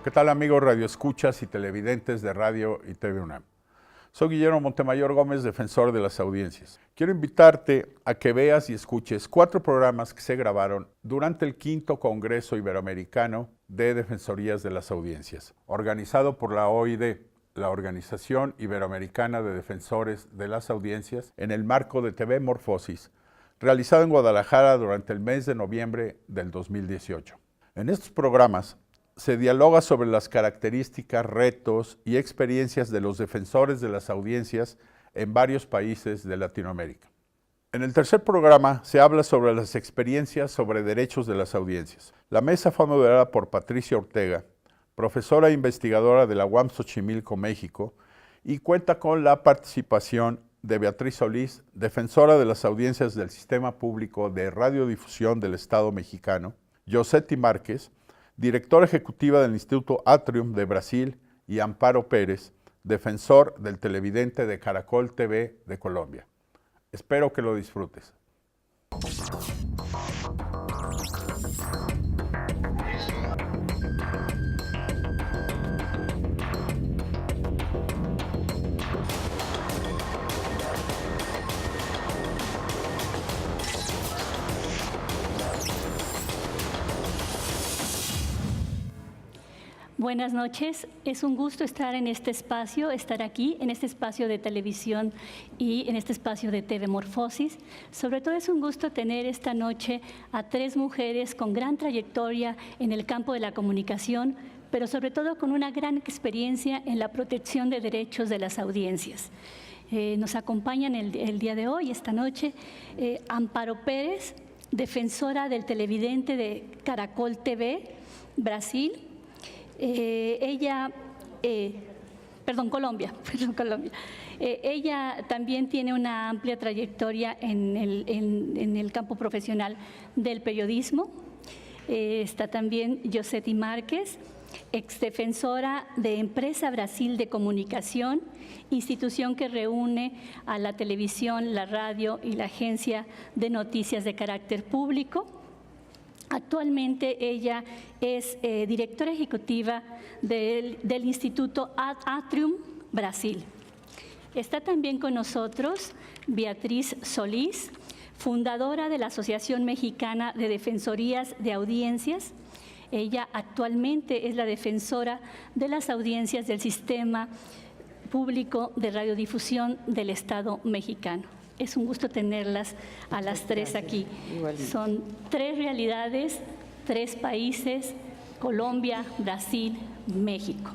¿Qué tal, amigos radioescuchas y televidentes de Radio y TV UNAM? Soy Guillermo Montemayor Gómez, defensor de las audiencias. Quiero invitarte a que veas y escuches 4 programas que se grabaron durante el 5º Congreso Iberoamericano de Defensorías de las Audiencias, organizado por la OID, la Organización Iberoamericana de Defensores de las Audiencias, en el marco de TV Morfosis, realizado en Guadalajara durante el mes de noviembre del 2018. En estos programas se dialoga sobre las características, retos y experiencias de los defensores de las audiencias en varios países de Latinoamérica. En el tercer programa se habla sobre las experiencias sobre derechos de las audiencias. La mesa fue moderada por Patricia Ortega, profesora e investigadora de la UAM Xochimilco, México, y cuenta con la participación de Beatriz Solís, defensora de las audiencias del Sistema Público de Radiodifusión del Estado mexicano, Yosetti Márquez, directora ejecutiva del Instituto Atrium de Brasil, y Amparo Pérez, defensor del televidente de Caracol TV de Colombia. Espero que lo disfrutes. Buenas noches, es un gusto estar en este espacio, estar aquí, en este espacio de televisión y en este espacio de TV Morfosis. Sobre todo es un gusto tener esta noche a 3 mujeres con gran trayectoria en el campo de la comunicación, pero sobre todo con una gran experiencia en la protección de derechos de las audiencias. Nos acompañan el día de hoy, esta noche, Amparo Pérez, defensora del televidente de Caracol TV, Brasil. Colombia. Ella también tiene una amplia trayectoria en el campo profesional del periodismo. Está también Yosetti Márquez, exdefensora de Empresa Brasil de Comunicación, institución que reúne a la televisión, la radio y la agencia de noticias de carácter público. Actualmente ella es directora ejecutiva del Instituto Atrium Brasil. Está también con nosotros Beatriz Solís, fundadora de la Asociación Mexicana de Defensorías de Audiencias. Ella actualmente es la defensora de las audiencias del Sistema Público de Radiodifusión del Estado mexicano. Es un gusto tenerlas a las 3 aquí. Son 3 realidades, 3 países, Colombia, Brasil, México.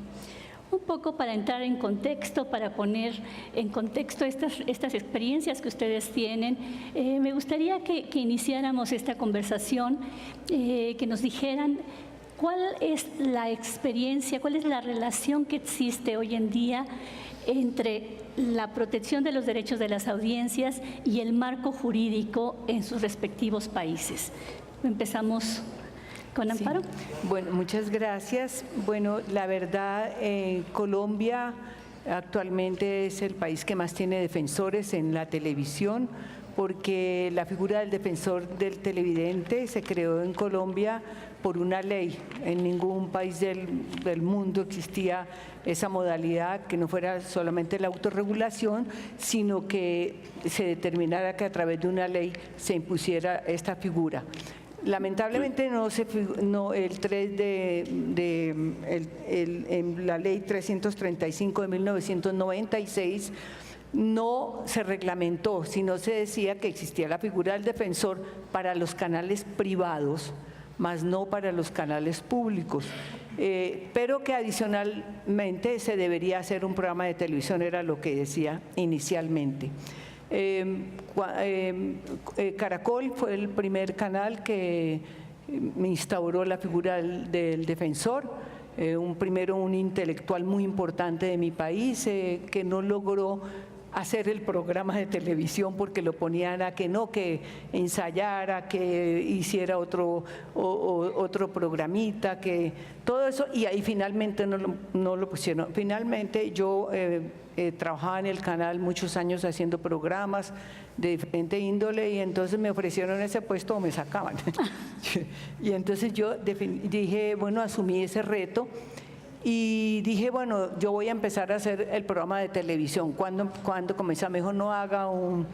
Un poco para entrar en contexto, para poner en contexto estas experiencias que ustedes tienen, me gustaría que iniciáramos esta conversación, que nos dijeran cuál es la experiencia, cuál es la relación que existe hoy en día entre la protección de los derechos de las audiencias y el marco jurídico en sus respectivos países. Empezamos con Amparo. Sí. Bueno, muchas gracias. Bueno, la verdad, Colombia actualmente es el país que más tiene defensores en la televisión, porque la figura del defensor del televidente se creó en Colombia por una ley. En ningún país del mundo existía esa modalidad, que no fuera solamente la autorregulación, sino que se determinara que a través de una ley se impusiera esta figura. Lamentablemente en la ley 335 de 1996 no se reglamentó, sino se decía que existía la figura del defensor para los canales privados, más no para los canales públicos, pero que adicionalmente se debería hacer un programa de televisión, era lo que decía inicialmente. Caracol fue el primer canal que instauró la figura del defensor, un intelectual muy importante de mi país, que no logró hacer el programa de televisión porque lo ponían a que no, que ensayara, que hiciera otro programita, que todo eso, y ahí finalmente no lo pusieron. Finalmente yo trabajaba en el canal muchos años haciendo programas de diferente índole y entonces me ofrecieron ese puesto o me sacaban. Y entonces yo dije, bueno, asumí ese reto. Y dije, bueno, yo voy a empezar a hacer el programa de televisión. Cuando comencé, me dijo, no haga un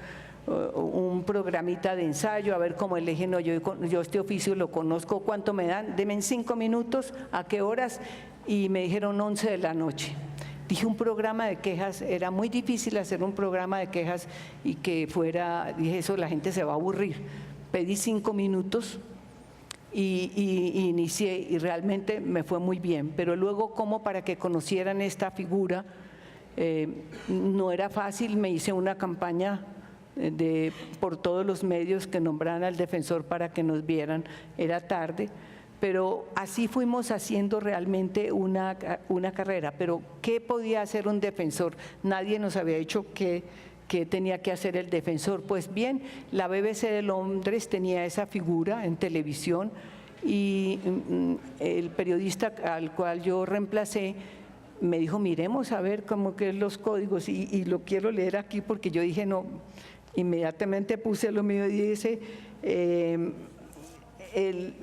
programita de ensayo, a ver cómo le dije, no, yo este oficio lo conozco, ¿cuánto me dan? Deme en 5 minutos, ¿a qué horas? Y me dijeron 11 de la noche. Dije, un programa de quejas, era muy difícil hacer un programa de quejas y que fuera, dije, eso la gente se va a aburrir. Pedí 5 minutos. Y inicié y realmente me fue muy bien, pero luego como para que conocieran esta figura no era fácil, me hice una campaña por todos los medios que nombraran al defensor para que nos vieran, era tarde, pero así fuimos haciendo realmente una carrera. Pero ¿qué podía hacer un defensor? Nadie nos había dicho que tenía que hacer el defensor. Pues bien, la BBC de Londres tenía esa figura en televisión y el periodista al cual yo reemplacé me dijo, miremos a ver cómo que es los códigos y lo quiero leer aquí porque yo dije no, inmediatamente puse lo mío y dice, el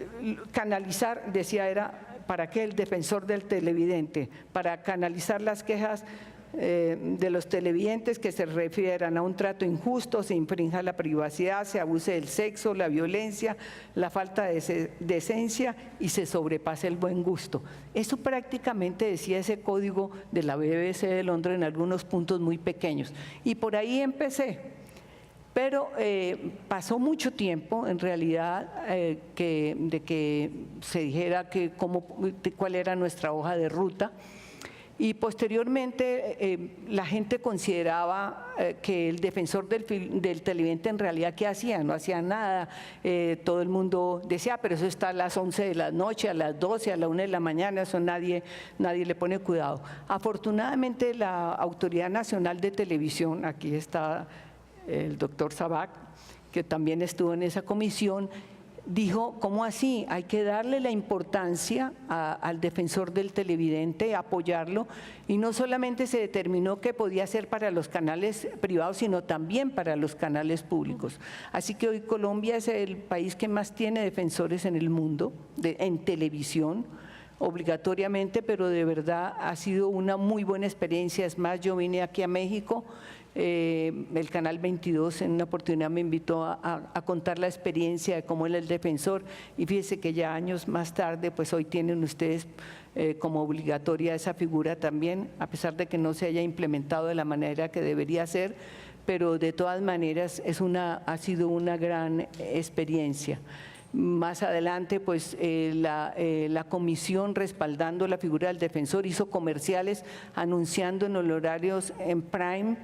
canalizar, decía, era ¿para qué? El defensor del televidente, para canalizar las quejas de los televidentes que se refieran a un trato injusto, se infrinja la privacidad, se abuse del sexo, la violencia, la falta de decencia y se sobrepase el buen gusto. Eso prácticamente decía ese código de la BBC de Londres en algunos puntos muy pequeños. Y por ahí empecé. Pero pasó mucho tiempo, en realidad, de que se dijera cuál era nuestra hoja de ruta. Y posteriormente la gente consideraba que el defensor del televidente en realidad ¿qué hacía? No hacía nada. Todo el mundo decía, pero eso está a las 11 de la noche, a las 12, a la 1 de la mañana, eso nadie le pone cuidado. Afortunadamente la Autoridad Nacional de Televisión, aquí está el doctor Sabac, que también estuvo en esa comisión, dijo, ¿cómo así? Hay que darle la importancia al defensor del televidente, apoyarlo, y no solamente se determinó que podía ser para los canales privados, sino también para los canales públicos. Así que hoy Colombia es el país que más tiene defensores en el mundo, en televisión, obligatoriamente, pero de verdad ha sido una muy buena experiencia. Es más, yo vine aquí a México, el Canal 22 en una oportunidad me invitó a contar la experiencia de cómo era el defensor y fíjese que ya años más tarde, pues hoy tienen ustedes como obligatoria esa figura también, a pesar de que no se haya implementado de la manera que debería ser, pero de todas maneras ha sido una gran experiencia. Más adelante, pues la comisión respaldando la figura del defensor hizo comerciales anunciando en los horarios en prime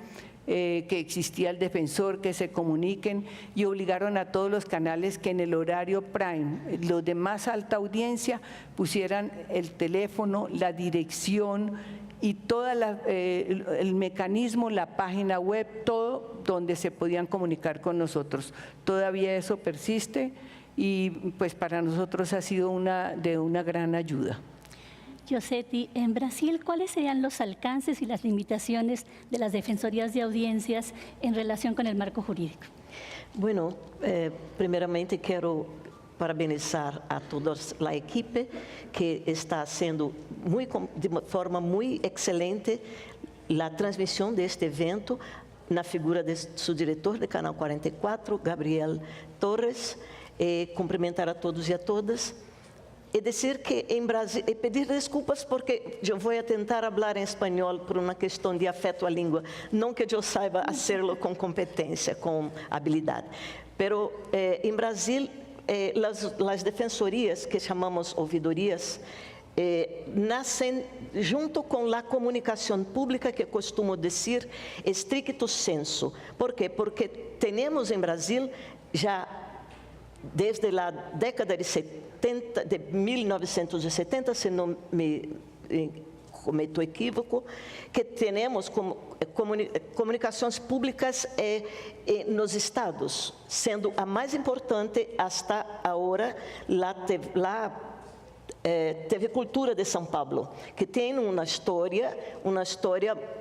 que existía el defensor, que se comuniquen, y obligaron a todos los canales que en el horario prime, los de más alta audiencia, pusieran el teléfono, la dirección y todo el mecanismo, la página web, todo donde se podían comunicar con nosotros. Todavía eso persiste y pues para nosotros ha sido de una gran ayuda. Yosetti, en Brasil, ¿cuáles serían los alcances y las limitaciones de las defensorías de audiencias en relación con el marco jurídico? Bueno, primeramente quiero parabenizar a toda a equipe que está haciendo de forma muito excelente a transmissão deste evento na figura de seu diretor do Canal 44, Gabriel Torres, cumprimentar a todos e a todas. E dizer que em Brasil, e pedir desculpas porque eu vou tentar falar em espanhol por uma questão de afeto à língua, não que eu saiba fazê-lo com competência, com habilidade. Pero em Brasil, as defensorias, que chamamos ouvidorias, nascem junto com a comunicação pública, que costumo dizer, estricto sensu. ¿Por quê? Porque temos em Brasil já desde a década de 1970, se não me cometo equívoco, que temos comunicações públicas nos estados, sendo a mais importante hasta agora TV Cultura de São Paulo, que tem uma história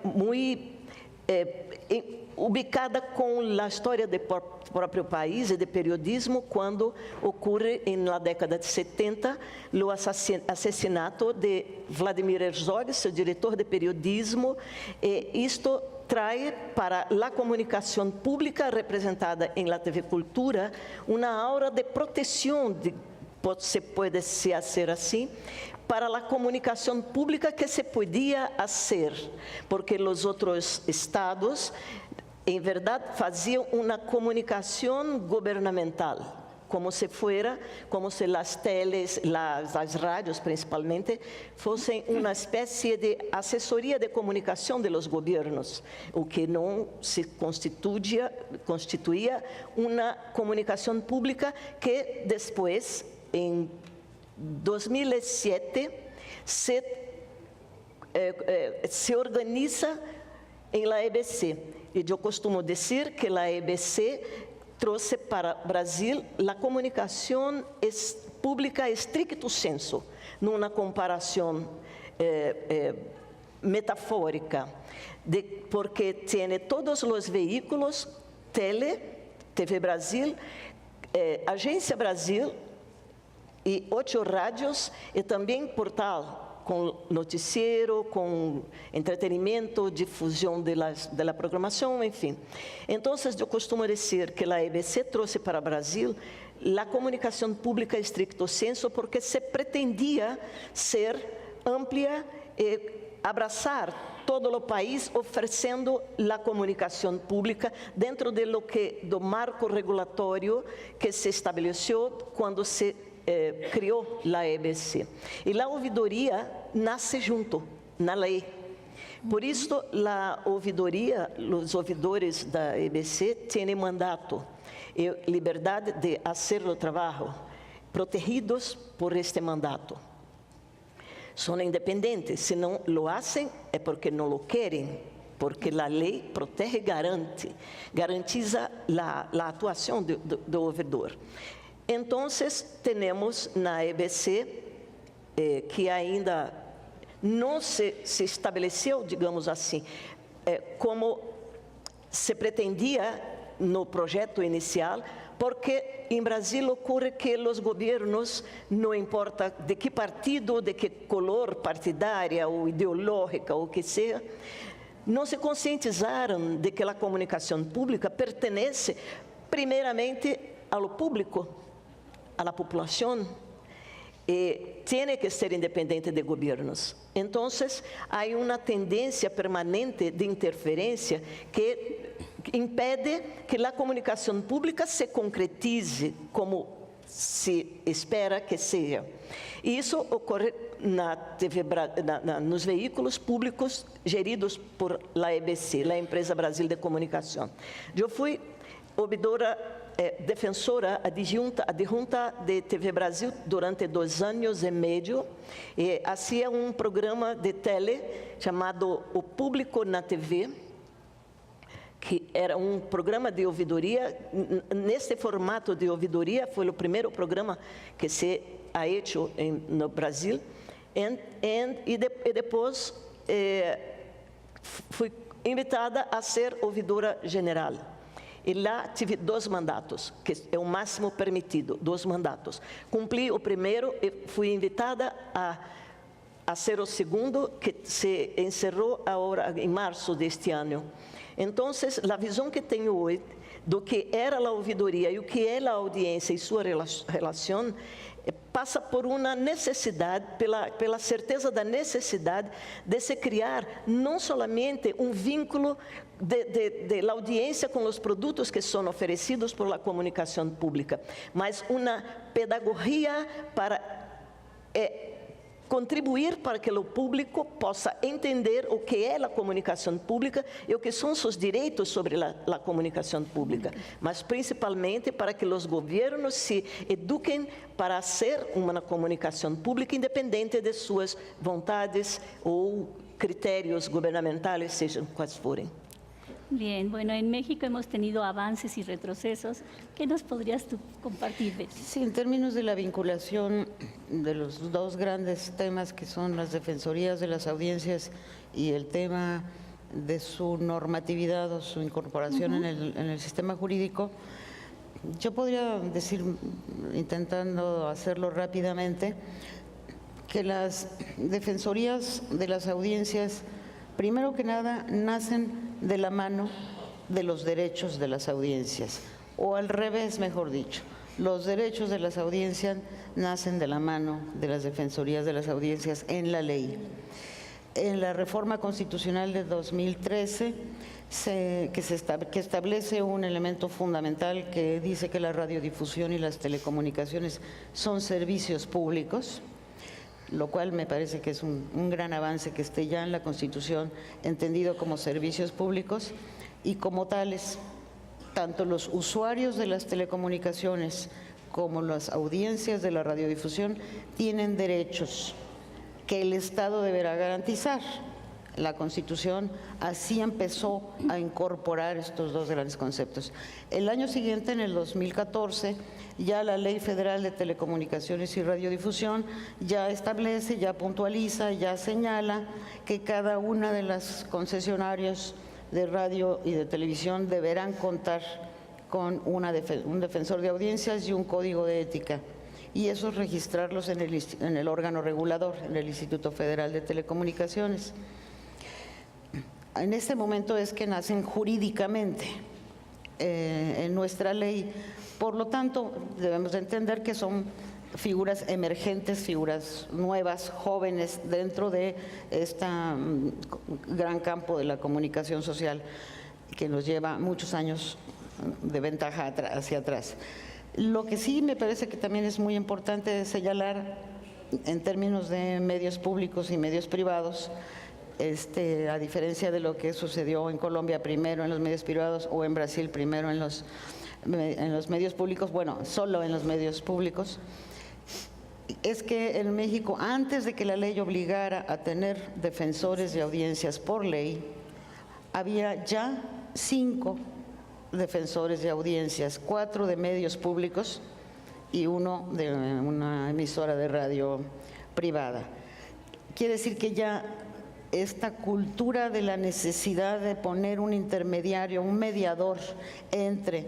muito ubicada com a história do próprio país e de periodismo, quando ocorre na década de 70 o assassinato de Vladimir Herzog, seu diretor de periodismo, e isto traz para a comunicação pública representada em la TV Cultura uma aura de proteção, se pode ser assim, para a comunicação pública que se podia fazer, porque os outros estados, em verdade, faziam uma comunicação governamental, como se as teles, as rádios principalmente, fossem uma espécie de assessoria de comunicação de los governos, o que não se constituía uma comunicação pública que depois, em 2007, se organiza em la EBC. E eu costumo dizer que a EBC trouxe para o Brasil a comunicação pública estricto sensu, numa comparação metafórica, porque tem todos os veículos, TV Brasil, Agência Brasil, e 8 rádios, e também portal, com noticiero, com entretenimento, difusão da programação, enfim. Então, eu costumo dizer que a EBC trouxe para o Brasil a comunicação pública estricto sensu, porque se pretendia ser ampla e abraçar todo o país, oferecendo a comunicação pública dentro do marco regulatório que se estabeleceu quando se criou a EBC. E a ouvidoria nasce junto, na lei. Por isso, a ouvidoria, os ouvidores da EBC têm mandato e liberdade de fazer o trabalho, protegidos por este mandato. São independentes, se não lo fazem é porque não lo querem, porque a lei protege e garantiza a atuação do ouvidor. Então, temos na EBC, que ainda não se estabeleceu, digamos assim, como se pretendia no projeto inicial, porque em Brasil ocorre que os governos, não importa de que partido, de que color partidária ou ideológica ou que seja, não se conscientizaram de que a comunicação pública pertence primeiramente ao público, à população, e tem que ser independente de governos. Então, há uma tendência permanente de interferência que impede que a comunicação pública se concretize como se espera que seja. E isso ocorre nos veículos públicos geridos por a EBC, a Empresa Brasil de Comunicação. Eu fui ouvidora, defensora adjunta de TV Brasil durante 2 anos e meio, e fazia um programa de tele chamado O Público na TV, que era um programa de ouvidoria. Neste formato de ouvidoria, foi o primeiro programa que se ha hecho no Brasil, e depois fui invitada a ser ouvidora general. E lá tive 2 mandatos, que é o máximo permitido, 2 mandatos. Cumpri o primeiro e fui invitada a ser o segundo, que se encerrou agora em março deste ano. Então, a visão que tenho hoje do que era a ouvidoria e o que é a audiência e sua relação passa por uma necessidade, pela certeza da necessidade de se criar não somente um vínculo de audiência com os produtos que são oferecidos por la comunicação pública, mas uma pedagogia para contribuir para que o público possa entender o que é a comunicação pública e o que são seus direitos sobre a comunicação pública, mas principalmente para que os governos se eduquem para ser uma comunicação pública independente de suas vontades ou critérios governamentais, sejam quais forem. Bien, bueno, en México hemos tenido avances y retrocesos. ¿Qué nos podrías tú compartir de eso? Sí, en términos de la vinculación de los dos grandes temas que son las defensorías de las audiencias y el tema de su normatividad o su incorporación en el sistema jurídico, yo podría decir, intentando hacerlo rápidamente, que las defensorías de las audiencias, primero que nada, nacen de la mano de los derechos de las audiencias, o al revés, mejor dicho, los derechos de las audiencias nacen de la mano de las defensorías de las audiencias en la ley. En la reforma constitucional de 2013, que establece un elemento fundamental que dice que la radiodifusión y las telecomunicaciones son servicios públicos, lo cual me parece que es un gran avance que esté ya en la Constitución entendido como servicios públicos, y como tales, tanto los usuarios de las telecomunicaciones como las audiencias de la radiodifusión tienen derechos que el Estado deberá garantizar. La Constitución así empezó a incorporar estos dos grandes conceptos. El año siguiente, en el 2014, ya la Ley Federal de Telecomunicaciones y Radiodifusión ya establece, ya puntualiza, ya señala que cada una de las concesionarios de radio y de televisión deberán contar con un defensor de audiencias y un código de ética, y eso registrarlos en el órgano regulador, en el Instituto Federal de Telecomunicaciones. En este momento es que nacen jurídicamente en nuestra ley. Por lo tanto, debemos de entender que son figuras emergentes, figuras nuevas, jóvenes, dentro de este gran campo de la comunicación social que nos lleva muchos años de ventaja hacia atrás. Lo que sí me parece que también es muy importante señalar en términos de medios públicos y medios privados, a diferencia de lo que sucedió en Colombia primero en los medios privados o en Brasil primero en los medios públicos, bueno, solo en los medios públicos, es que en México, antes de que la ley obligara a tener defensores de audiencias por ley, había ya 5 defensores de audiencias, 4 de medios públicos y 1 de una emisora de radio privada. Quiere decir que ya esta cultura de la necesidad de poner un intermediario, un mediador entre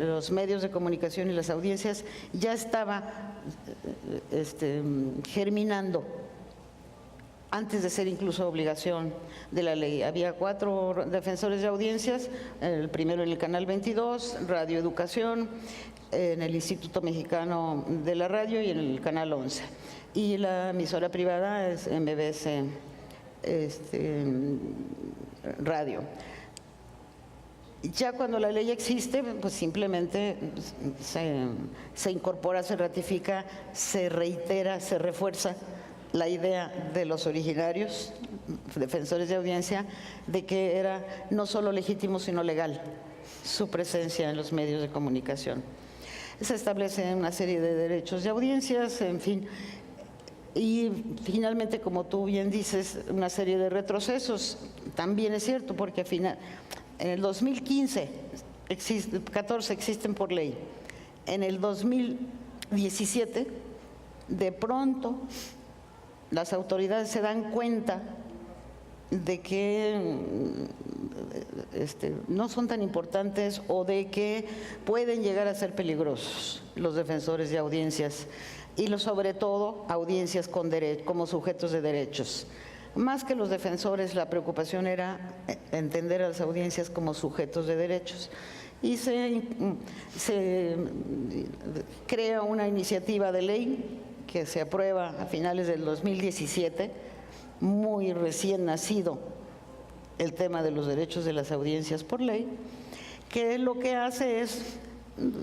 los medios de comunicación y las audiencias ya estaba germinando antes de ser incluso obligación de la ley. Había 4 defensores de audiencias, el primero en el Canal 22, Radio Educación, en el Instituto Mexicano de la Radio y en el Canal 11. Y la emisora privada es MBS Radio. Ya cuando la ley existe, pues simplemente se incorpora, se ratifica, se reitera, se refuerza la idea de los originarios, defensores de audiencia, de que era no solo legítimo, sino legal su presencia en los medios de comunicación. Se establece una serie de derechos de audiencias, en fin, y finalmente, como tú bien dices, una serie de retrocesos. También es cierto, porque al final, en el 2015, 14 existen por ley. En el 2017, de pronto, las autoridades se dan cuenta de que no son tan importantes o de que pueden llegar a ser peligrosos los defensores de audiencias y sobre todo audiencias como sujetos de derechos. Más que los defensores, la preocupación era entender a las audiencias como sujetos de derechos. Y se crea una iniciativa de ley que se aprueba a finales del 2017, muy recién nacido el tema de los derechos de las audiencias por ley, que lo que hace es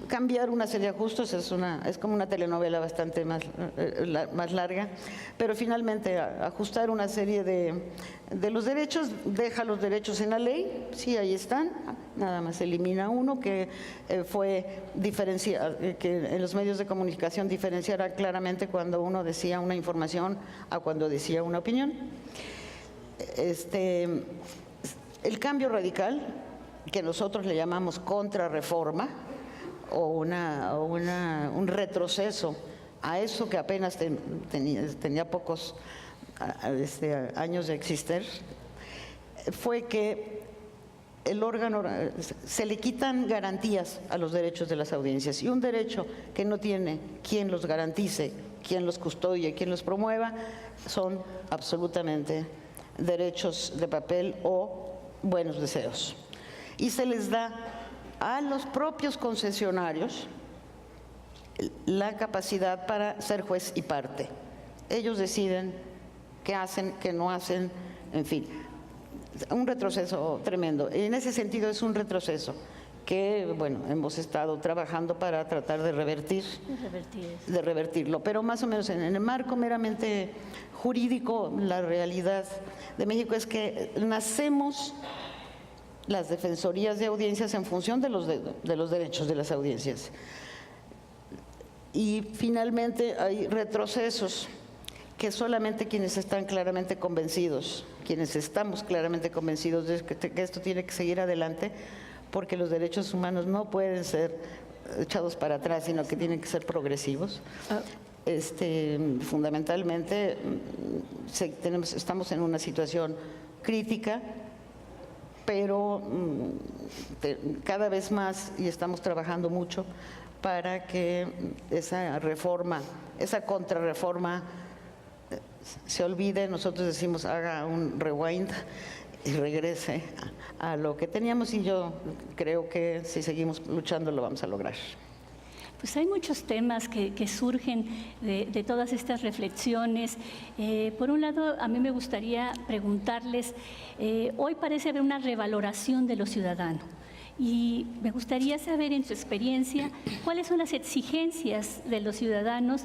cambiar una serie de ajustes es como una telenovela bastante más larga, pero finalmente ajustar una serie de los derechos, deja los derechos en la ley, sí, ahí están, nada más elimina uno que fue que en los medios de comunicación diferenciara claramente cuando uno decía una información a cuando decía una opinión. El cambio radical, que nosotros le llamamos contrarreforma, o un retroceso a eso que apenas tenía pocos años de existir, fue que el órgano se le quitan garantías a los derechos de las audiencias, y un derecho que no tiene quien los garantice, quien los custodie, quien los promueva, son absolutamente derechos de papel o buenos deseos. Y se les da a los propios concesionarios la capacidad para ser juez y parte. Ellos deciden qué hacen, qué no hacen, en fin, un retroceso tremendo. En ese sentido es un retroceso que, bueno, hemos estado trabajando para tratar de revertirlo, pero más o menos en el marco meramente jurídico, la realidad de México es que nacemos las defensorías de audiencias en función de los derechos de las audiencias. Y finalmente hay retrocesos que solamente quienes están claramente convencidos, quienes estamos claramente convencidos de que esto tiene que seguir adelante, porque los derechos humanos no pueden ser echados para atrás, sino que tienen que ser progresivos. Fundamentalmente estamos en una situación crítica, pero cada vez más, y estamos trabajando mucho para que esa reforma, esa contrarreforma se olvide. Nosotros decimos haga un rewind y regrese a lo que teníamos, y yo creo que si seguimos luchando lo vamos a lograr. Pues hay muchos temas que surgen de todas estas reflexiones. Por un lado, a mí me gustaría preguntarles, hoy parece haber una revaloración de lo ciudadano, y me gustaría saber, en su experiencia, cuáles son las exigencias de los ciudadanos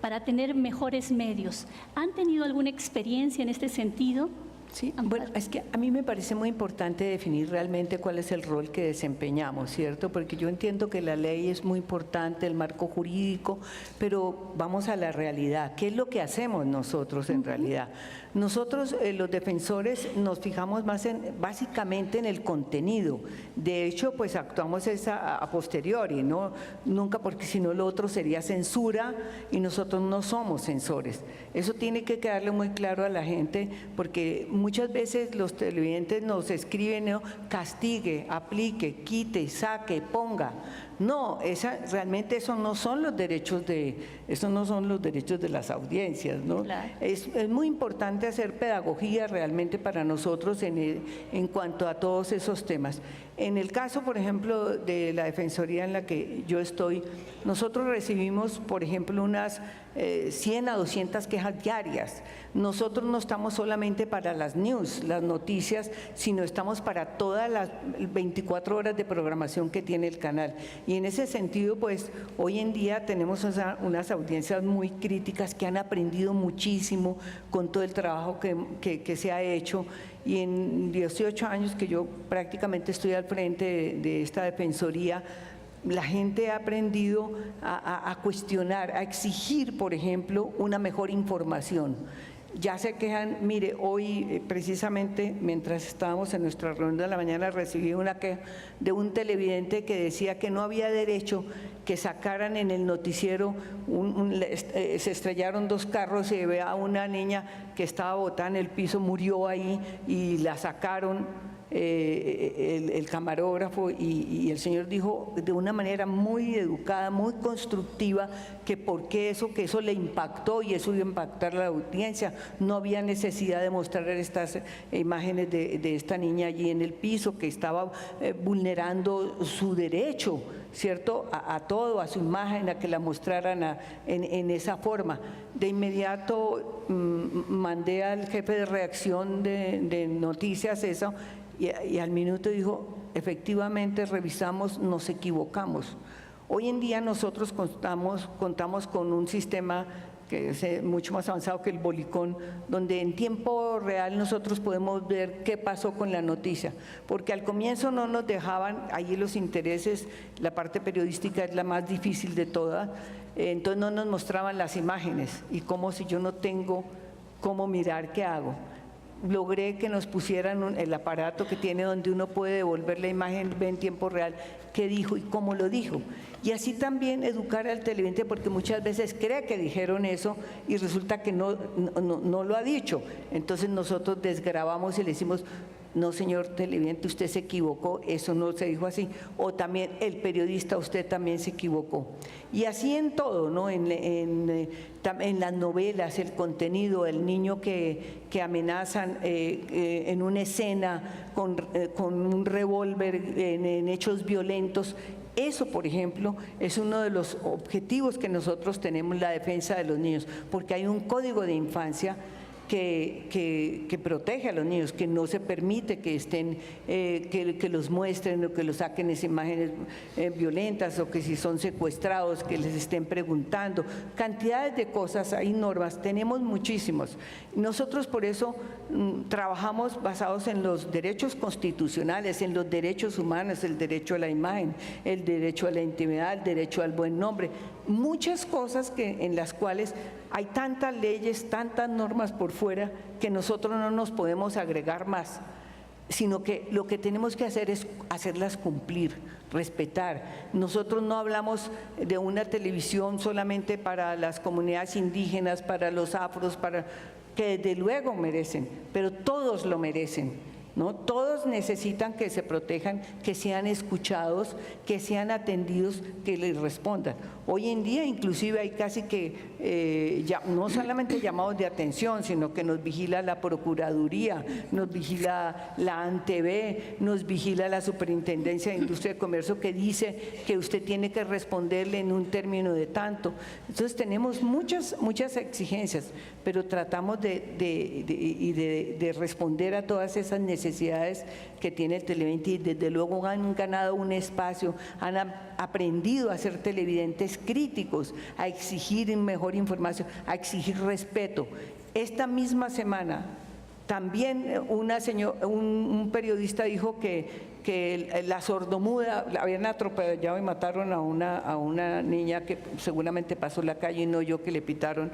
para tener mejores medios. ¿Han tenido alguna experiencia en este sentido? Sí, bueno, es que a mí me parece muy importante definir realmente cuál es el rol que desempeñamos, ¿cierto? Porque yo entiendo que la ley es muy importante, el marco jurídico, pero vamos a la realidad. ¿Qué es lo que hacemos nosotros en realidad? Nosotros, los defensores, nos fijamos más básicamente en el contenido. De hecho, pues actuamos a posteriori, ¿no? Nunca, porque si no lo otro sería censura, y nosotros no somos censores. Eso tiene que quedarle muy claro a la gente, porque muchas veces los televidentes nos escriben, ¿no? Castigue, aplique, quite, saque, ponga. No, realmente esos no son los derechos de las audiencias, ¿no? Claro. Es muy importante hacer pedagogía realmente para nosotros en cuanto a todos esos temas. En el caso, por ejemplo, de la Defensoría en la que yo estoy, nosotros recibimos, por ejemplo, unas 100 a 200 quejas diarias. Nosotros no estamos solamente para las news, las noticias, sino estamos para todas las 24 horas de programación que tiene el canal. Y en ese sentido, pues, hoy en día tenemos unas audiencias muy críticas que han aprendido muchísimo con todo el trabajo que se ha hecho. Y en 18 años que yo prácticamente estoy al frente de esta defensoría, la gente ha aprendido a cuestionar, a exigir, por ejemplo, una mejor información. Ya se quejan, mire, hoy precisamente mientras estábamos en nuestra reunión de la mañana recibí una queja de un televidente que decía que no había derecho que sacaran en el noticiero, se estrellaron 2 carros y ve a una niña que estaba botada en el piso, murió ahí y la sacaron. El camarógrafo y el señor dijo de una manera muy educada, muy constructiva, que porque que eso le impactó y eso iba a impactar a la audiencia. No había necesidad de mostrar estas imágenes de esta niña allí en el piso, que estaba vulnerando su derecho, ¿cierto?, a todo, a su imagen, a que la mostraran en esa forma. De inmediato mandé al jefe de redacción de noticias eso, y al minuto dijo, efectivamente revisamos, nos equivocamos. Hoy en día nosotros contamos con un sistema que es mucho más avanzado que el bolicón, donde en tiempo real nosotros podemos ver qué pasó con la noticia, porque al comienzo no nos dejaban, ahí los intereses, la parte periodística es la más difícil de todas, entonces no nos mostraban las imágenes, y como si yo no tengo cómo mirar, ¿qué hago? Logré que nos pusieran el aparato que tiene donde uno puede devolver la imagen, ve en tiempo real qué dijo y cómo lo dijo. Y así también educar al televidente, porque muchas veces cree que dijeron eso y resulta que no lo ha dicho. Entonces nosotros desgrabamos y le decimos, no señor televidente, usted se equivocó, eso no se dijo así. O también el periodista, usted también se equivocó. Y así en todo, ¿no? En las novelas, el contenido, el niño que amenazan en una escena con un revólver en hechos violentos. Eso, por ejemplo, es uno de los objetivos que nosotros tenemos, la defensa de los niños, porque hay un código de infancia que protege a los niños, que no se permite que estén, que los muestren o que los saquen esas imágenes violentas, o que si son secuestrados, que les estén preguntando. Cantidades de cosas, hay normas, tenemos muchísimos. Nosotros por eso trabajamos basados en los derechos constitucionales, en los derechos humanos, el derecho a la imagen, el derecho a la intimidad, el derecho al buen nombre. Muchas cosas en las cuales hay tantas leyes, tantas normas por fuera, que nosotros no nos podemos agregar más, sino que lo que tenemos que hacer es hacerlas cumplir, respetar. Nosotros no hablamos de una televisión solamente para las comunidades indígenas, para los afros, que desde luego merecen, pero todos lo merecen, ¿no? Todos necesitan que se protejan, que sean escuchados, que sean atendidos, que les respondan. Hoy en día inclusive hay casi que no solamente llamados de atención, sino que nos vigila la Procuraduría, nos vigila la ANTV, nos vigila la Superintendencia de Industria y Comercio, que dice que usted tiene que responderle en un término de tanto. Entonces tenemos muchas exigencias, pero tratamos de responder a todas esas necesidades que tiene el televidente, y desde luego han ganado un espacio, han aprendido a ser televidentes críticos, a exigir mejor información, a exigir respeto. Esta misma semana también un periodista dijo que la sordomuda, la habían atropellado y mataron a una niña que seguramente pasó la calle y no oyó que le pitaron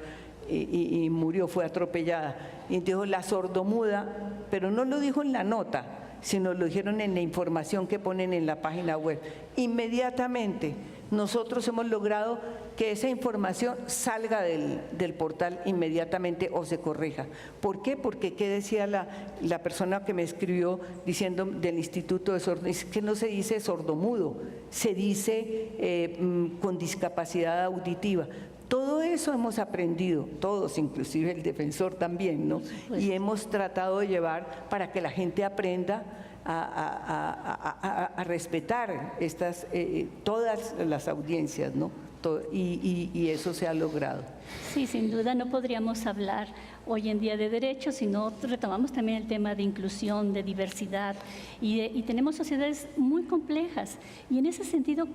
y murió, fue atropellada. Y dijo la sordomuda, pero no lo dijo en la nota, sino lo dijeron en la información que ponen en la página web. Inmediatamente nosotros hemos logrado que esa información salga del portal inmediatamente o se corrija. ¿Por qué? Porque ¿qué decía la persona que me escribió diciendo del Instituto de Sordos? Es que no se dice sordomudo, se dice con discapacidad auditiva. Todo eso hemos aprendido, todos, inclusive el defensor también, ¿no? Y hemos tratado de llevar para que la gente aprenda a respetar todas las audiencias, ¿no? Y eso se ha logrado. Sí, sin duda no podríamos hablar hoy en día de derechos si no retomamos también el tema de inclusión, de diversidad, y tenemos sociedades muy complejas. Y en ese sentido,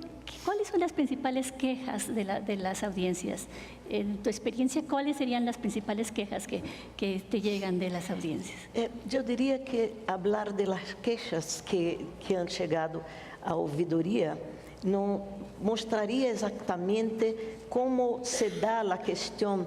¿cuáles son las principales quejas de las audiencias? En tu experiencia, ¿cuáles serían las principales quejas que te llegan de las audiencias? Yo diría que hablar de las quejas que han llegado a ouvidoria não mostraria exatamente como se dá a questão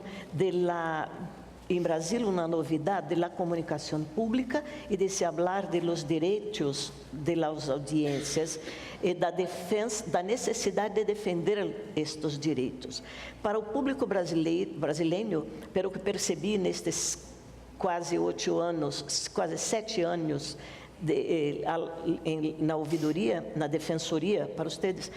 em Brasil, uma novidade da comunicação pública e de se falar de los direitos das audiências e da defesa, da necessidade de defender estes direitos. Para o público brasileiro, pelo que percebi nestes quase 8 anos, quase 7 anos, na ouvidoria, na defensoria para vocês,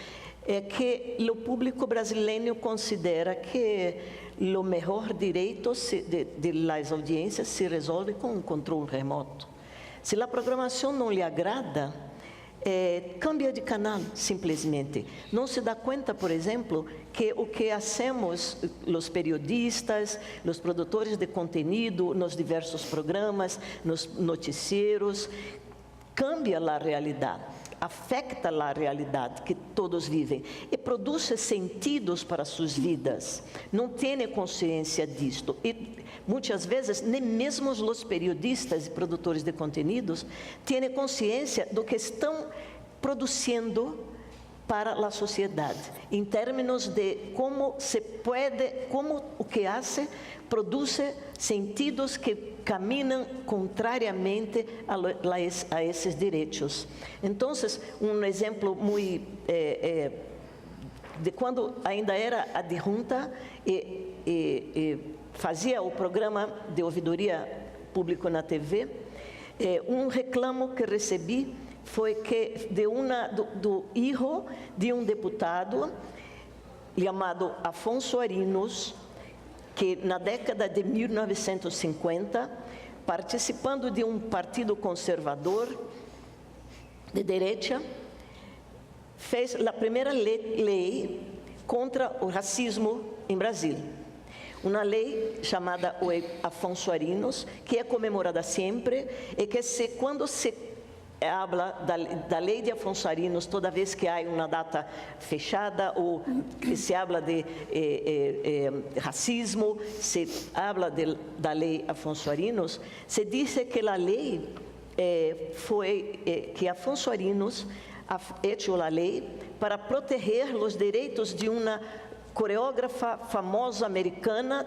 é que o público brasileiro considera que o melhor direito das audiências se resolve com um controle remoto. Se a programação não lhe agrada, cambia de canal, simplesmente. Não se dá conta, por exemplo, que o que hacemos, os periodistas, os produtores de conteúdo, nos diversos programas, nos noticieiros, cambia a realidade, afeta a realidade que todos vivem e produz sentidos para suas vidas. Não têm consciência disto. E muitas vezes, nem mesmo os periodistas e produtores de conteúdos têm consciência do que estão produzindo para a sociedade, em termos de como se pode, como o que hace, produz sentidos que caminham contrariamente a esses direitos. Então, exemplo muito de quando ainda era adjunta e fazia o programa de ouvidoria público na TV, reclamo que recebi foi que do filho de deputado chamado Afonso Arinos, que na década de 1950, participando de partido conservador de direita, fez a primeira lei contra o racismo em Brasil. Uma lei chamada Afonso Arinos, que é comemorada sempre, e que quando se habla da lei de Afonso Arinos, toda vez que há uma data fechada ou que se habla de racismo, se habla da lei Afonso Arinos, se diz que a lei que Afonso Arinos ha hecho a lei para proteger os direitos de uma coreógrafa famosa americana,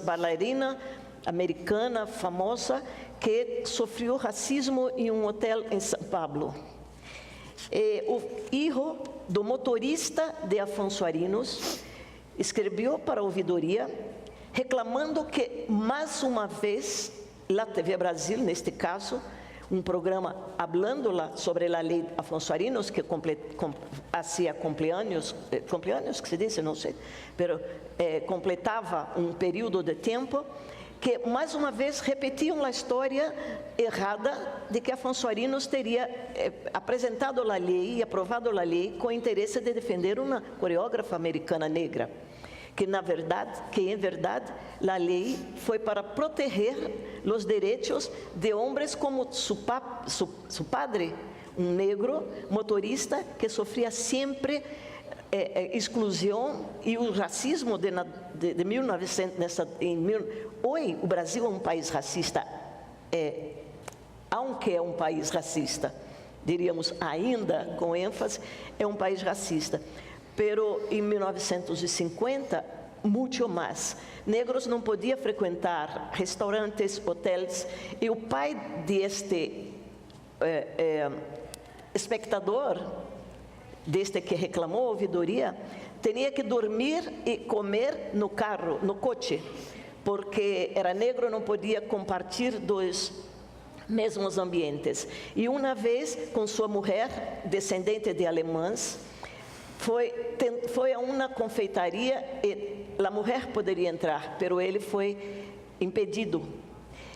bailarina americana famosa, que sofreu racismo em hotel em São Paulo. O filho do motorista de Afonso Arinos escreveu para a ouvidoria, reclamando que, mais uma vez, a TV Brasil, neste caso, programa falando sobre a lei Afonso Arinos, que fazia cumpleaños que se diz, não sei, mas completava período de tempo, que mais uma vez repetiam a história errada de que Afonso Arinos teria apresentado a lei e aprovado a lei com o interesse de defender uma coreógrafa americana negra, que em verdade a lei foi para proteger os direitos de homens como su padre, negro motorista que sofria sempre exclusão e o racismo de 1900. Hoje o Brasil é país racista, aunque é país racista, diríamos ainda com ênfase, é país racista. Pero em 1950, muito mais. Negros não podiam frequentar restaurantes, hotéis, e o pai deste espectador, deste que reclamou a ouvidoria, tinha que dormir e comer no carro, no coche, porque era negro, não podia compartilhar dos mesmos ambientes. E uma vez, com sua mulher, descendente de alemães, foi a uma confeitaria e a mulher poderia entrar, pero ele foi impedido.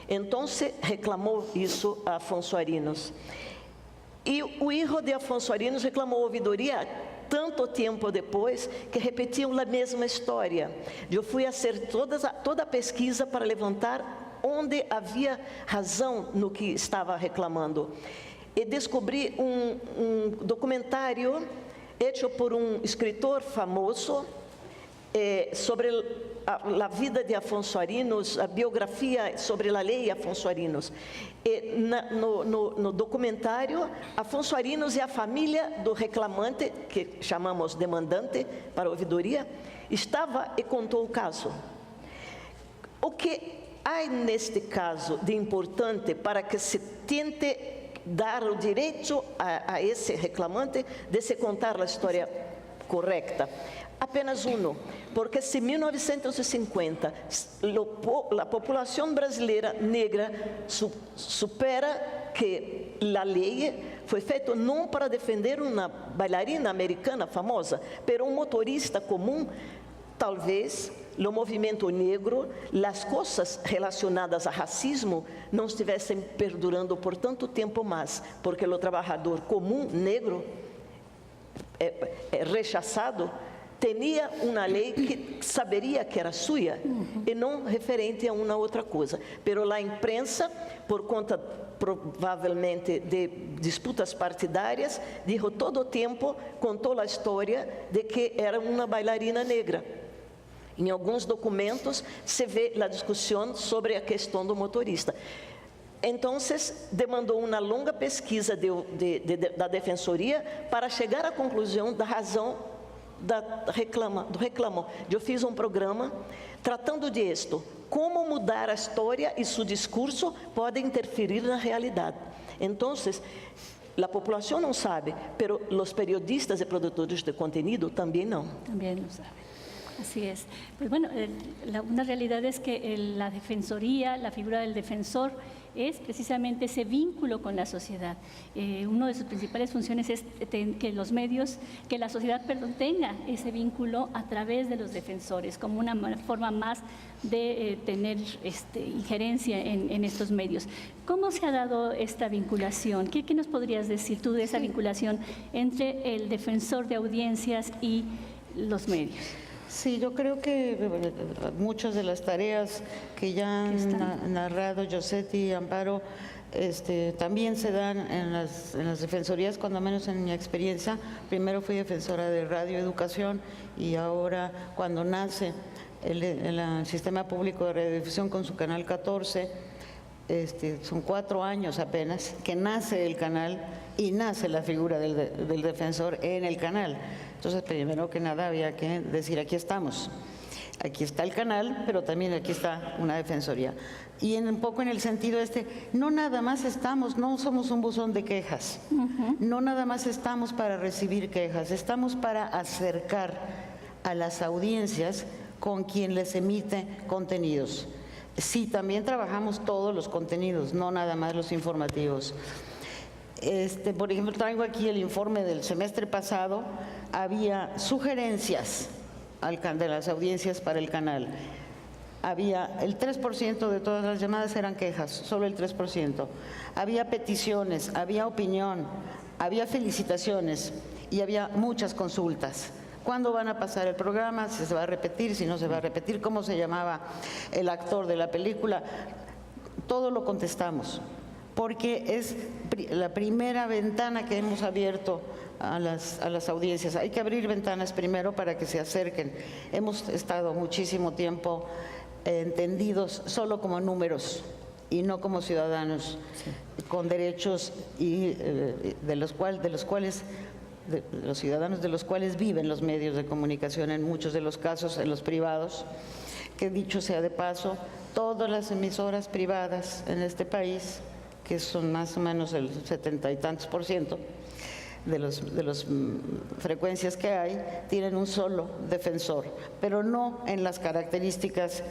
Então, reclamou isso a Afonso Arinos. E o filho de Afonso Arinos reclamou a ouvidoria tanto tempo depois que repetiam a mesma história. Eu fui fazer toda a pesquisa para levantar onde havia razão no que estava reclamando. E descobri documentário feito por escritor famoso sobre a vida de Afonso Arinos, a biografia sobre a lei Afonso Arinos. E no documentário, Afonso Arinos e a família do reclamante, que chamamos demandante para a ouvidoria, estava e contou o caso. O que há neste caso de importante para que se tente dar o direito a esse reclamante de se contar a história correta? Apenas porque se em 1950 a população brasileira negra supera que a lei foi feita não para defender uma bailarina americana famosa, mas motorista comum, talvez no movimento negro, as coisas relacionadas a racismo não estivessem perdurando por tanto tempo mais, porque o trabalhador comum negro rechaçado tinha uma lei que saberia que era sua e não referente a uma outra coisa. Pero a imprensa, por conta provavelmente de disputas partidárias, dijo todo o tempo, contou a história de que era uma bailarina negra. Em alguns documentos se vê a discussão sobre a questão do motorista. Então, demandou uma longa pesquisa da Defensoria para chegar à conclusão da razão do reclamo. Eu fiz um programa tratando de isto, como mudar a história e seu discurso pode interferir na realidade. Então, a população não sabe, mas os periodistas e produtores de conteúdo também não. También lo saben. Así es. Pues bueno, una realidad es que la defensoría, la figura del defensor, es precisamente ese vínculo con la sociedad. Una de sus principales funciones es que los medios, que la sociedad, tenga ese vínculo a través de los defensores, como una forma más de tener injerencia en estos medios. ¿Cómo se ha dado esta vinculación? ¿Qué nos podrías decir tú de esa vinculación entre el defensor de audiencias y los medios? Sí, yo creo que muchas de las tareas que ya han narrado Josette y Amparo también se dan en las defensorías, cuando menos en mi experiencia. Primero fui defensora de Radio Educación y ahora cuando nace el Sistema Público de Radiodifusión con su Canal 14, son 4 años apenas que nace el canal y nace la figura del defensor en el canal. Entonces, primero que nada había que decir, aquí estamos. Aquí está el canal, pero también aquí está una defensoría. Y un poco en el sentido no nada más estamos, no somos un buzón de quejas, no nada más estamos para recibir quejas, estamos para acercar a las audiencias con quien les emite contenidos. Sí, también trabajamos todos los contenidos, no nada más los informativos. Por ejemplo, traigo aquí el informe del semestre pasado. Había sugerencias de las audiencias para el canal. Había el 3% de todas las llamadas eran quejas, solo el 3%. Había peticiones, había opinión, había felicitaciones y había muchas consultas. ¿Cuándo van a pasar el programa? ¿Si se va a repetir? ¿Si no se va a repetir? ¿Cómo se llamaba el actor de la película? Todo lo contestamos, porque es la primera ventana que hemos abierto a las audiencias. Hay que abrir ventanas primero para que se acerquen. Hemos estado muchísimo tiempo entendidos solo como números y no como ciudadanos con derechos y los ciudadanos de los cuales viven los medios de comunicación, en muchos de los casos, en los privados, que dicho sea de paso, todas las emisoras privadas en este país, que son más o menos el 70 y tantos % de las frecuencias que hay, tienen un solo defensor, pero no en las características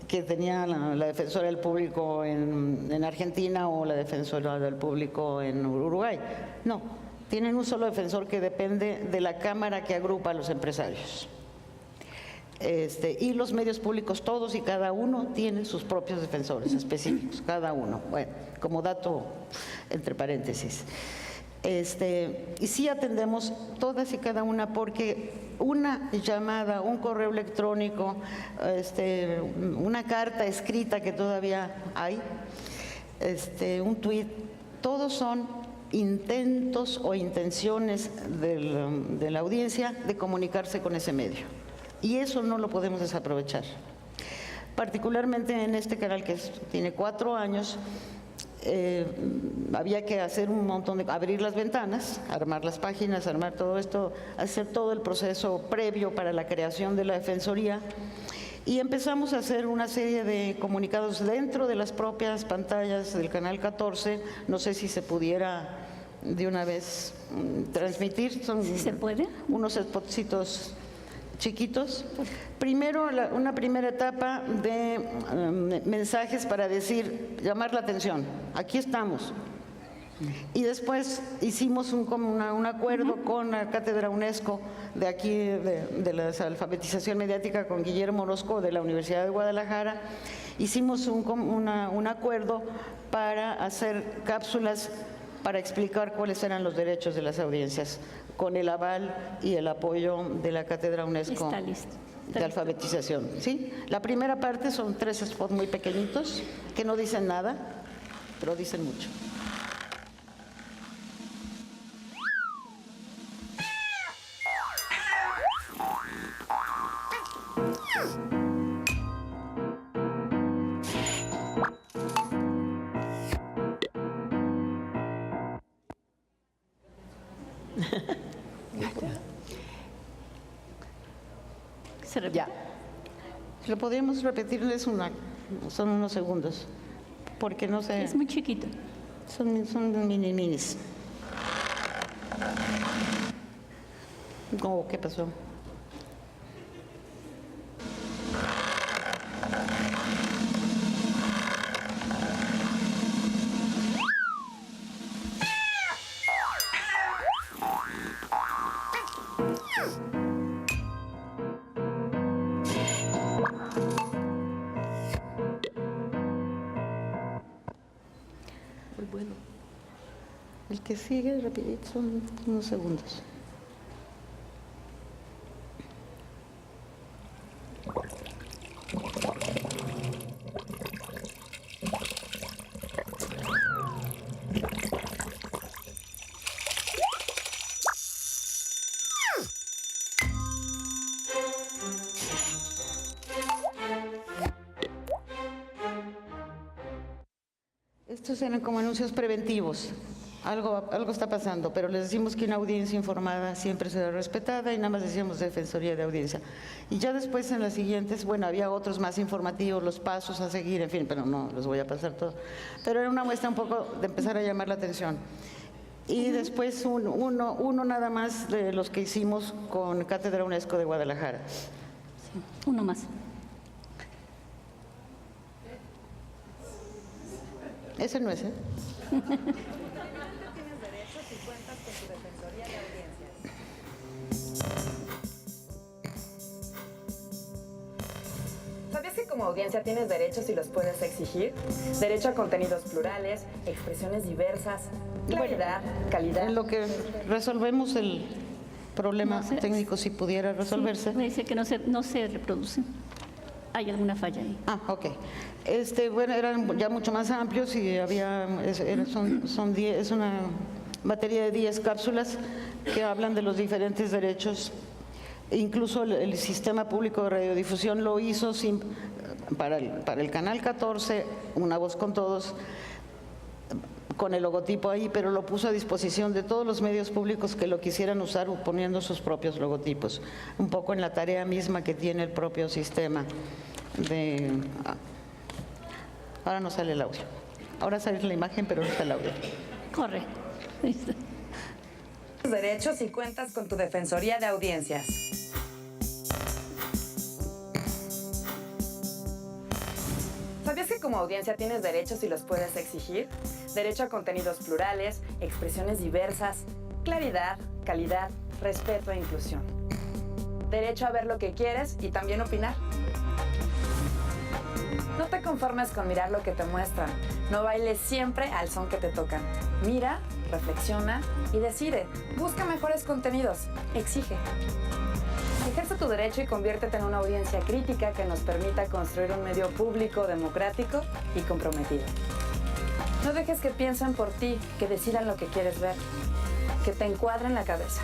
que tenía la defensora del público en Argentina o la defensora del público en Uruguay. No, tienen un solo defensor que depende de la cámara que agrupa a los empresarios. Y los medios públicos, todos y cada uno, tienen sus propios defensores específicos, cada uno. Bueno, como dato entre paréntesis. Y sí atendemos todas y cada una, porque una llamada, un correo electrónico, una carta escrita que todavía hay, un tuit, todos son intentos o intenciones de la audiencia de comunicarse con ese medio. Y eso no lo podemos desaprovechar. Particularmente en este canal que tiene 4 años, había que hacer un montón abrir las ventanas, armar las páginas, armar todo esto, hacer todo el proceso previo para la creación de la defensoría. Y empezamos a hacer una serie de comunicados dentro de las propias pantallas del Canal 14. No sé si se pudiera de una vez transmitir. Son ¿Sí se puede? Unos spotcitos chiquitos. Primero, una primera etapa de mensajes para decir, llamar la atención. Aquí estamos. Y después hicimos un acuerdo con la Cátedra UNESCO de aquí, de la alfabetización mediática, con Guillermo Orozco de la Universidad de Guadalajara. Hicimos un acuerdo para hacer cápsulas para explicar cuáles eran los derechos de las audiencias. con el aval y el apoyo de la Cátedra UNESCO Está listo. de alfabetización. ¿Sí? La primera parte son 3 spots muy pequeñitos que no dicen nada, pero dicen mucho. Se repite. Ya. Lo podríamos repetirles son unos segundos, porque no sé, Es muy chiquito. son minis. ¿Qué pasó? Muy bueno. El que sigue, rapidito, son unos segundos. Estos eran como anuncios preventivos. Algo está pasando, pero les decimos que una audiencia informada siempre será respetada y nada más decíamos Defensoría de Audiencia. Y ya después en las siguientes, bueno, había otros más informativos, los pasos a seguir, en fin, pero no los voy a pasar todos. Pero era una muestra un poco de empezar a llamar la atención. Y después uno nada más de los que hicimos con Cátedra UNESCO de Guadalajara. Sí, uno más. Ese no es, ¿eh? ¿Sabías que como audiencia tienes derechos y los puedes exigir? Derecho a contenidos plurales, expresiones diversas, claridad, calidad. En lo que resolvemos el problema No sé. técnico, si pudiera resolverse. Sí, me dice que no se reproducen. Hay alguna falla ahí. Ah, ok. Bueno, eran ya mucho más amplios y es una batería de 10 cápsulas que hablan de los diferentes derechos. Incluso el Sistema Público de Radiodifusión lo hizo para el Canal 14, Una Voz con Todos, con el logotipo ahí, pero lo puso a disposición de todos los medios públicos que lo quisieran usar poniendo sus propios logotipos, un poco en la tarea misma que tiene el propio sistema ahora no sale el audio. Ahora sale la imagen, pero no está el audio. Corre. Derechos y cuentas con tu Defensoría de Audiencias. ¿Sabías que como audiencia tienes derechos y los puedes exigir? Derecho a contenidos plurales, expresiones diversas, claridad, calidad, respeto e inclusión. Derecho a ver lo que quieres y también opinar. No te conformes con mirar lo que te muestran. No bailes siempre al son que te tocan. Mira, reflexiona y decide. Busca mejores contenidos. Exige. Ejerce tu derecho y conviértete en una audiencia crítica que nos permita construir un medio público, democrático y comprometido. No dejes que piensen por ti, que decidan lo que quieres ver, que te encuadren la cabeza.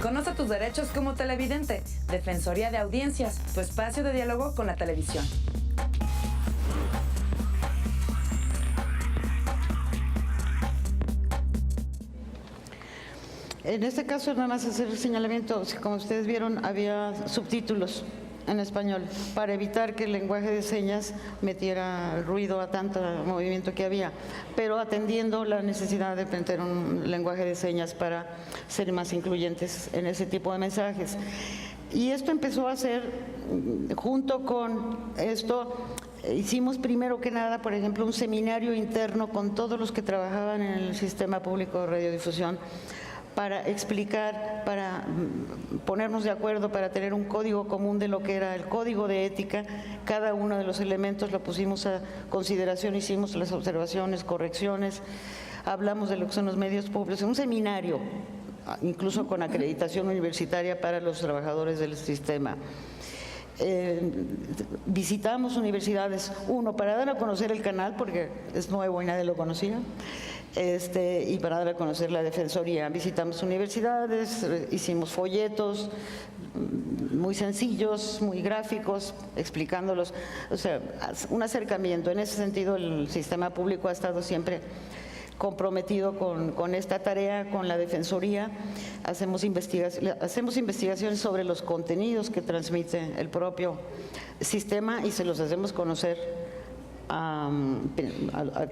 Conoce tus derechos como televidente. Defensoría de Audiencias, tu espacio de diálogo con la televisión. En este caso, nada más hacer el señalamiento, como ustedes vieron, había subtítulos en español para evitar que el lenguaje de señas metiera ruido a tanto movimiento que había, pero atendiendo la necesidad de meter un lenguaje de señas para ser más incluyentes en ese tipo de mensajes. Y esto empezó a ser, junto con esto, hicimos primero que nada, por ejemplo, un seminario interno con todos los que trabajaban en el Sistema Público de Radiodifusión, para explicar, para ponernos de acuerdo, para tener un código común de lo que era el código de ética. Cada uno de los elementos lo pusimos a consideración, hicimos las observaciones, correcciones. hablamos de lo que son los medios públicos, un seminario, incluso con acreditación universitaria para los trabajadores del sistema. Visitamos universidades, uno, para dar a conocer el canal, porque es nuevo y nadie lo conocía, y para dar a conocer la Defensoría. Visitamos universidades, hicimos folletos muy sencillos, muy gráficos, explicándolos, o sea, un acercamiento. En ese sentido, el sistema público ha estado siempre comprometido con esta tarea, con la Defensoría. Hacemos investigaciones sobre los contenidos que transmite el propio sistema y se los hacemos conocer a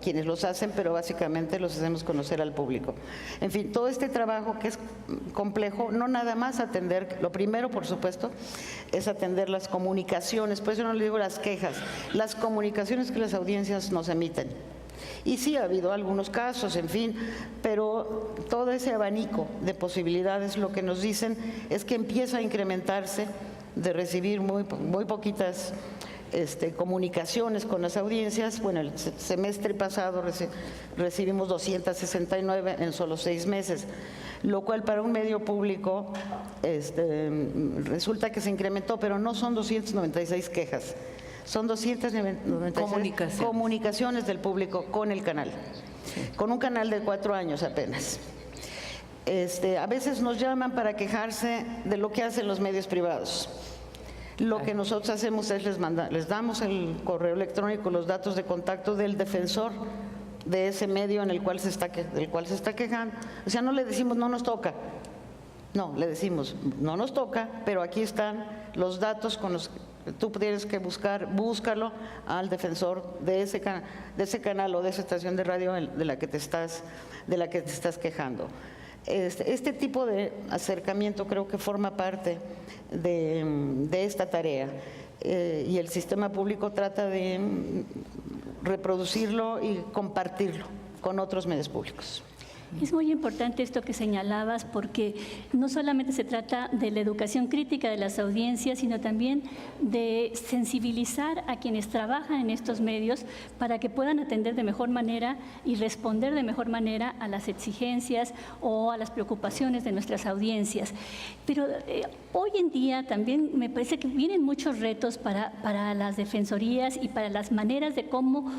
quienes los hacen, pero básicamente los hacemos conocer al público. En fin, todo este trabajo que es complejo, no nada más atender, lo primero, por supuesto, es atender las comunicaciones, por eso no le digo las quejas, las comunicaciones que las audiencias nos emiten. Y sí, ha habido algunos casos, en fin, pero todo ese abanico de posibilidades lo que nos dicen es que empieza a incrementarse de recibir muy poquitas comunicaciones con las audiencias. Bueno, el semestre pasado recibimos 269 en solo 6 meses, lo cual para un medio público resulta que se incrementó, pero no son 296 quejas. Son 296 comunicaciones del público con el canal, con un canal de 4 años apenas. A veces nos llaman para quejarse de lo que hacen los medios privados. Lo que nosotros hacemos es les damos el correo electrónico, los datos de contacto del defensor de ese medio del cual se está quejando. O sea, no le decimos no nos toca. No, le decimos no nos toca, pero aquí están los datos con los que tú tienes que búscalo al defensor de ese canal o de esa estación de radio de la que te estás quejando. Este tipo de acercamiento creo que forma parte de esta tarea y el sistema público trata de reproducirlo y compartirlo con otros medios públicos. Es muy importante esto que señalabas, porque no solamente se trata de la educación crítica de las audiencias, sino también de sensibilizar a quienes trabajan en estos medios para que puedan atender de mejor manera y responder de mejor manera a las exigencias o a las preocupaciones de nuestras audiencias. Pero hoy en día también me parece que vienen muchos retos para las defensorías y para las maneras de cómo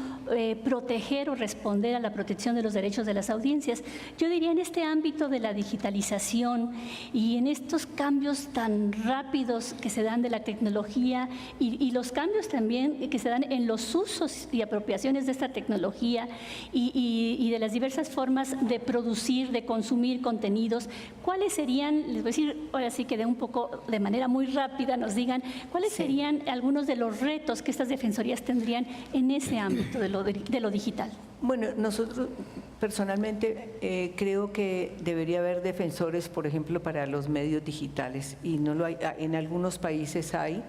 proteger o responder a la protección de los derechos de las audiencias. Yo diría en este ámbito de la digitalización y en estos cambios tan rápidos que se dan de la tecnología y los cambios también que se dan en los usos y apropiaciones de esta tecnología y de las diversas formas de producir, de consumir contenidos, ¿cuáles serían, les voy a decir ahora sí que de manera muy rápida nos digan, cuáles serían algunos de los retos que estas defensorías tendrían en ese ámbito de lo digital? Bueno, nosotros personalmente creo que debería haber defensores, por ejemplo, para los medios digitales, y no lo hay. En algunos países hay,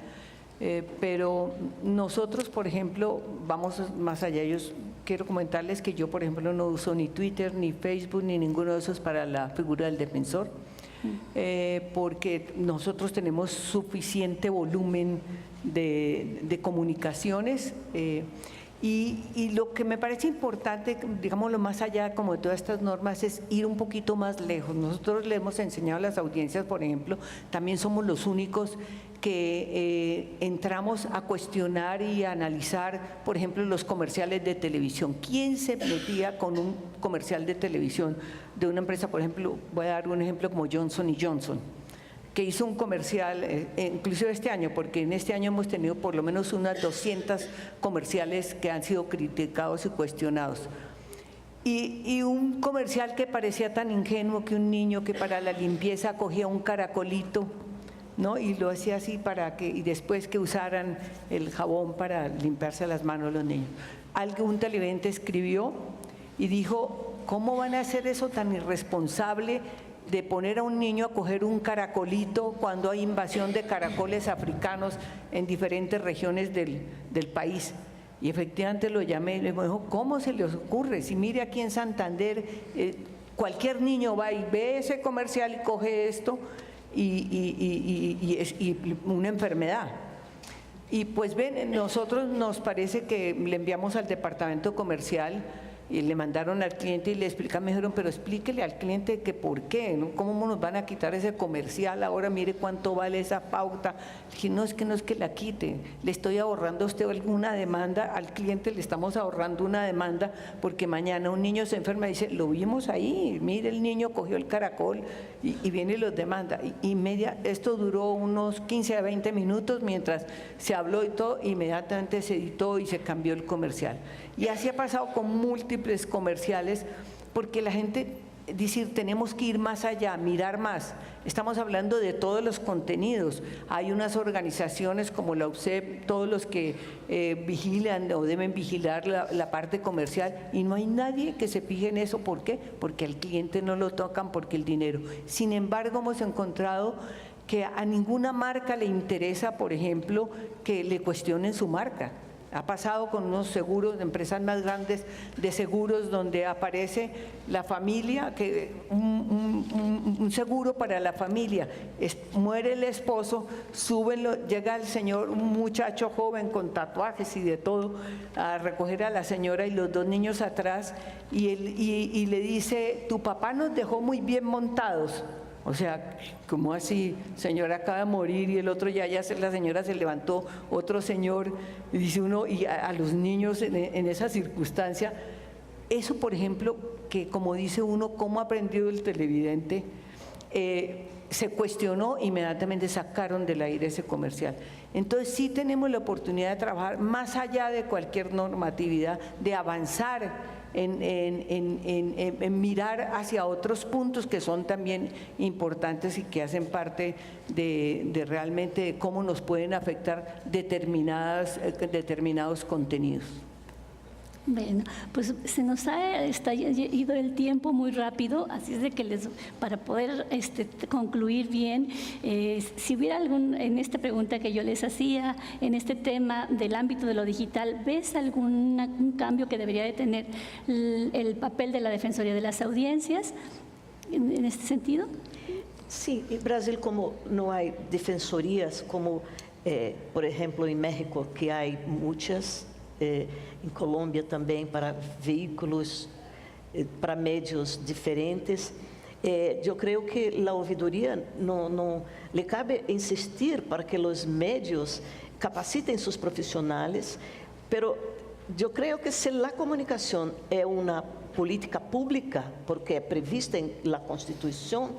pero nosotros, por ejemplo, vamos más allá. Yo quiero comentarles que yo, por ejemplo, no uso ni Twitter, ni Facebook, ni ninguno de esos para la figura del defensor, porque nosotros tenemos suficiente volumen de comunicaciones. Y lo que me parece importante, digámoslo más allá como de todas estas normas, es ir un poquito más lejos. Nosotros le hemos enseñado a las audiencias, por ejemplo, también somos los únicos que entramos a cuestionar y a analizar, por ejemplo, los comerciales de televisión. ¿Quién se metía con un comercial de televisión de una empresa, por ejemplo, voy a dar un ejemplo como Johnson & Johnson, que hizo un comercial, inclusive este año, porque en este año hemos tenido por lo menos unas 200 comerciales que han sido criticados y cuestionados. Y un comercial que parecía tan ingenuo, que un niño que para la limpieza cogía un caracolito, ¿no? Y lo hacía así y después que usaran el jabón para limpiarse las manos los niños. Un televidente escribió y dijo, ¿cómo van a hacer eso tan irresponsable de poner a un niño a coger un caracolito cuando hay invasión de caracoles africanos en diferentes regiones del país? Y efectivamente lo llamé y le dijo, ¿cómo se les ocurre? Si mire aquí en Santander, cualquier niño va y ve ese comercial y coge esto y una enfermedad. Y pues ven, nosotros nos parece que le enviamos al departamento comercial y le mandaron al cliente y le explicaron, me dijeron, pero explíquele al cliente que por qué, ¿no? ¿Cómo nos van a quitar ese comercial ahora? Mire cuánto vale esa pauta. Le dije, no es que la quite, le estoy ahorrando a usted alguna demanda, al cliente le estamos ahorrando una demanda, porque mañana un niño se enferma y dice, lo vimos ahí, mire el niño cogió el caracol y viene y los demanda. Esto duró unos 15 a 20 minutos mientras se habló y todo, inmediatamente se editó y se cambió el comercial. Y así ha pasado con múltiples comerciales, porque la gente dice, tenemos que ir más allá, mirar más. Estamos hablando de todos los contenidos. Hay unas organizaciones como la UCEP, todos los que vigilan o deben vigilar la parte comercial, y no hay nadie que se fije en eso. ¿Por qué? Porque al cliente no lo tocan, porque el dinero. Sin embargo, hemos encontrado que a ninguna marca le interesa, por ejemplo, que le cuestionen su marca. Ha pasado con unos seguros, empresas más grandes de seguros, donde aparece la familia, que un seguro para la familia. Muere el esposo, llega el señor, un muchacho joven con tatuajes y de todo, a recoger a la señora y los dos niños atrás, y le dice, tu papá nos dejó muy bien montados. O sea, ¿cómo así? Señora acaba de morir y el otro la señora se levantó, otro señor, y dice uno, y a los niños en esa circunstancia. Eso, por ejemplo, que como dice uno, ¿cómo ha aprendido el televidente? Se cuestionó, inmediatamente sacaron del aire ese comercial. Entonces sí tenemos la oportunidad de trabajar más allá de cualquier normatividad, de avanzar en mirar hacia otros puntos que son también importantes y que hacen parte de realmente de cómo nos pueden afectar determinados contenidos. Bueno, pues se nos ha ido el tiempo muy rápido, así es de que para poder concluir bien, si hubiera en esta pregunta que yo les hacía, en este tema del ámbito de lo digital, ¿ves un cambio que debería de tener el papel de la Defensoría de las Audiencias en este sentido? Sí, en Brasil, como no hay defensorías, como por ejemplo en México, que hay muchas, em Colômbia também, para veículos, para medios diferentes. Eu creio que a ouvidoria não lhe cabe insistir para que os medios capacitem seus profissionais, pero eu creio que se a comunicação é uma política pública, porque é prevista na Constituição,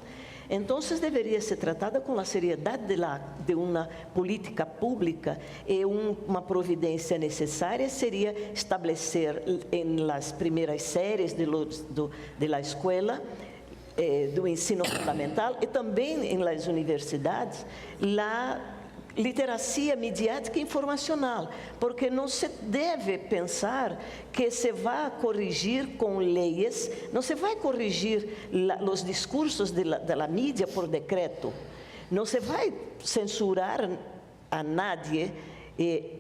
entonces debería ser tratada con la seriedad de una política pública, y una providencia necesaria sería establecer en las primeras series de la escuela, do ensino fundamental, y también en las universidades, la literacia midiática e informacional, porque não se deve pensar que se vai corrigir com leis, não se vai corrigir os discursos da mídia por decreto, não se vai censurar a nadie,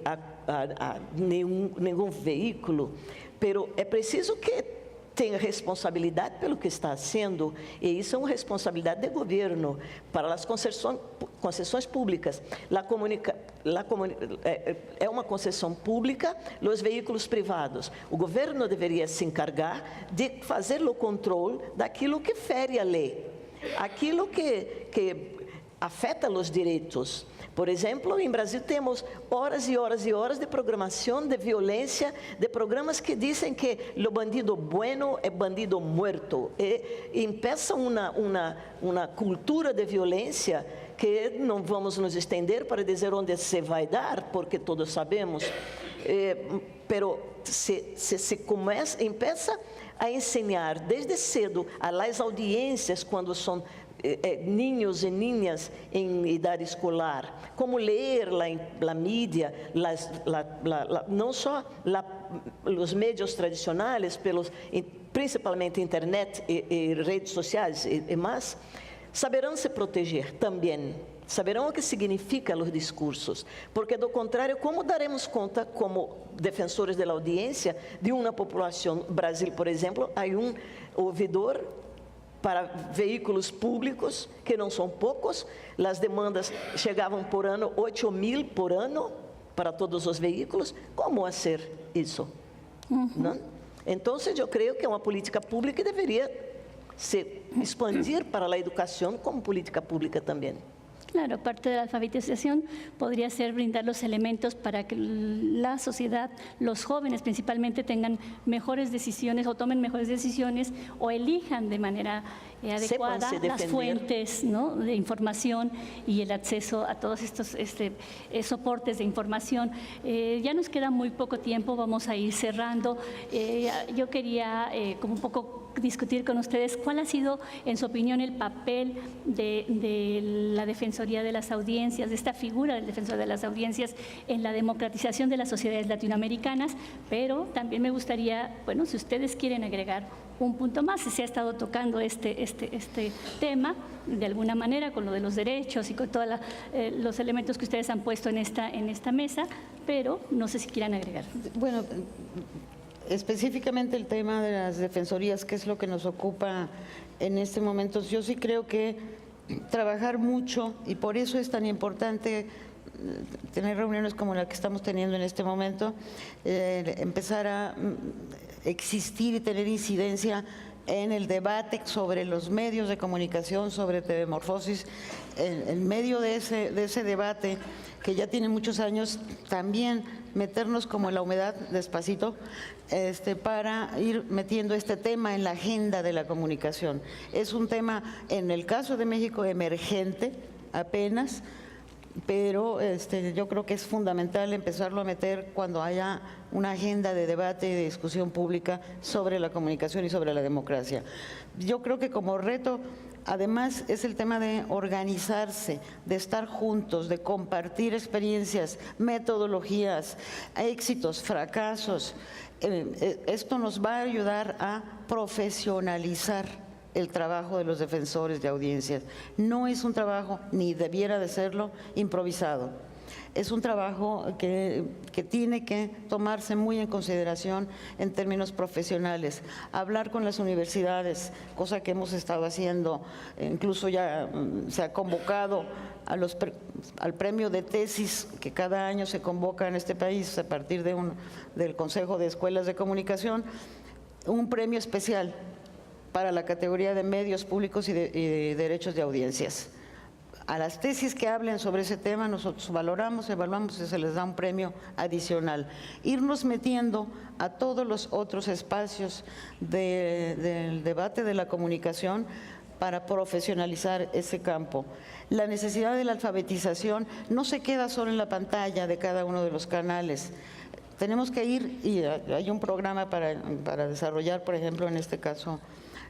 a nenhum veículo, pero é preciso que tenha responsabilidade pelo que está sendo, e isso é uma responsabilidade do governo para as concessões públicas. É uma concessão pública, os veículos privados. O governo deveria se encargar de fazer o controle daquilo que fere a lei, aquilo que afeta os direitos. Por exemplo, em Brasil temos horas e horas e horas de programação de violência, de programas que dizem que o bandido bueno é bandido muerto. E empieza uma cultura de violência que não vamos nos estender para dizer onde se vai dar, porque todos sabemos. Pero se empieza a ensinar desde cedo a las audiências, quando são niños e niñas em idade escolar, como ler la mídia, não só os meios tradicionais, principalmente internet e redes sociais, mas saberão se proteger também, saberão o que significa os discursos, porque do contrário, como daremos conta, como defensores da audiência, de uma população? Brasil, por exemplo, há ouvidor para veículos públicos, que não são poucos, as demandas chegavam por ano, 8.000 por ano, para todos os veículos. Como fazer isso? Não? Entonces, yo creo que es una política pública que debería se expandir para la educación como política pública también. Claro, parte de la alfabetización podría ser brindar los elementos para que la sociedad, los jóvenes principalmente, tengan mejores decisiones o tomen mejores decisiones o elijan de manera adecuada las fuentes, ¿no?, de información y el acceso a todos estos soportes de información. Ya nos queda muy poco tiempo, vamos a ir cerrando. Yo quería como un poco discutir con ustedes cuál ha sido, en su opinión, el papel de la Defensoría de las Audiencias, de esta figura del Defensor de las Audiencias en la democratización de las sociedades latinoamericanas, pero también me gustaría, bueno, si ustedes quieren agregar un punto más, si se ha estado tocando este tema de alguna manera con lo de los derechos y con todos los elementos que ustedes han puesto en esta mesa, pero no sé si quieran agregar. Bueno, específicamente el tema de las defensorías, que es lo que nos ocupa en este momento, yo sí creo que trabajar mucho, y por eso es tan importante tener reuniones como la que estamos teniendo en este momento, empezar a existir y tener incidencia en el debate sobre los medios de comunicación, sobre TV Morfosis. En medio de ese debate, que ya tiene muchos años, también meternos como en la humedad despacito, para ir metiendo este tema en la agenda de la comunicación. Es un tema, en el caso de México, emergente apenas, pero yo creo que es fundamental empezarlo a meter cuando haya una agenda de debate y de discusión pública sobre la comunicación y sobre la democracia. Yo creo que como reto, además, es el tema de organizarse, de estar juntos, de compartir experiencias, metodologías, éxitos, fracasos. Esto nos va a ayudar a profesionalizar el trabajo de los defensores de audiencias. No es un trabajo, ni debiera de serlo, improvisado. Es un trabajo que tiene que tomarse muy en consideración en términos profesionales. Hablar con las universidades, cosa que hemos estado haciendo, incluso ya se ha convocado al premio de tesis que cada año se convoca en este país a partir del Consejo de Escuelas de Comunicación, un premio especial para la categoría de medios públicos y derechos de audiencias. A las tesis que hablen sobre ese tema nosotros valoramos, evaluamos y se les da un premio adicional. Irnos metiendo a todos los otros espacios del debate de la comunicación para profesionalizar ese campo. La necesidad de la alfabetización no se queda solo en la pantalla de cada uno de los canales. Tenemos que ir, y hay un programa para desarrollar, por ejemplo, en este caso,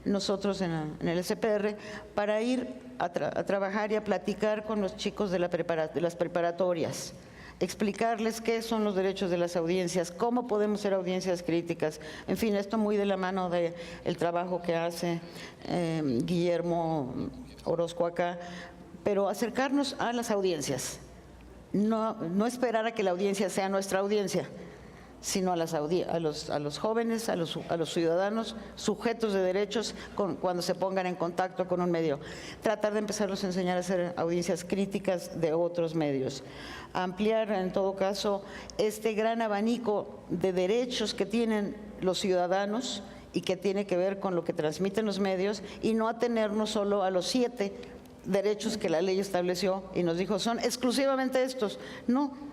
nosotros en el SPR, para ir a trabajar y a platicar con los chicos de las preparatorias, explicarles qué son los derechos de las audiencias, cómo podemos ser audiencias críticas, en fin, esto muy de la mano del trabajo que hace Guillermo Orozco acá, pero acercarnos a las audiencias, no esperar a que la audiencia sea nuestra audiencia, sino a los jóvenes, a los ciudadanos, sujetos de derechos, cuando se pongan en contacto con un medio. Tratar de empezarlos a enseñar a hacer audiencias críticas de otros medios. Ampliar, en todo caso, este gran abanico de derechos que tienen los ciudadanos y que tiene que ver con lo que transmiten los medios, y no atenernos solo a los 7 derechos que la ley estableció y nos dijo son exclusivamente estos. No.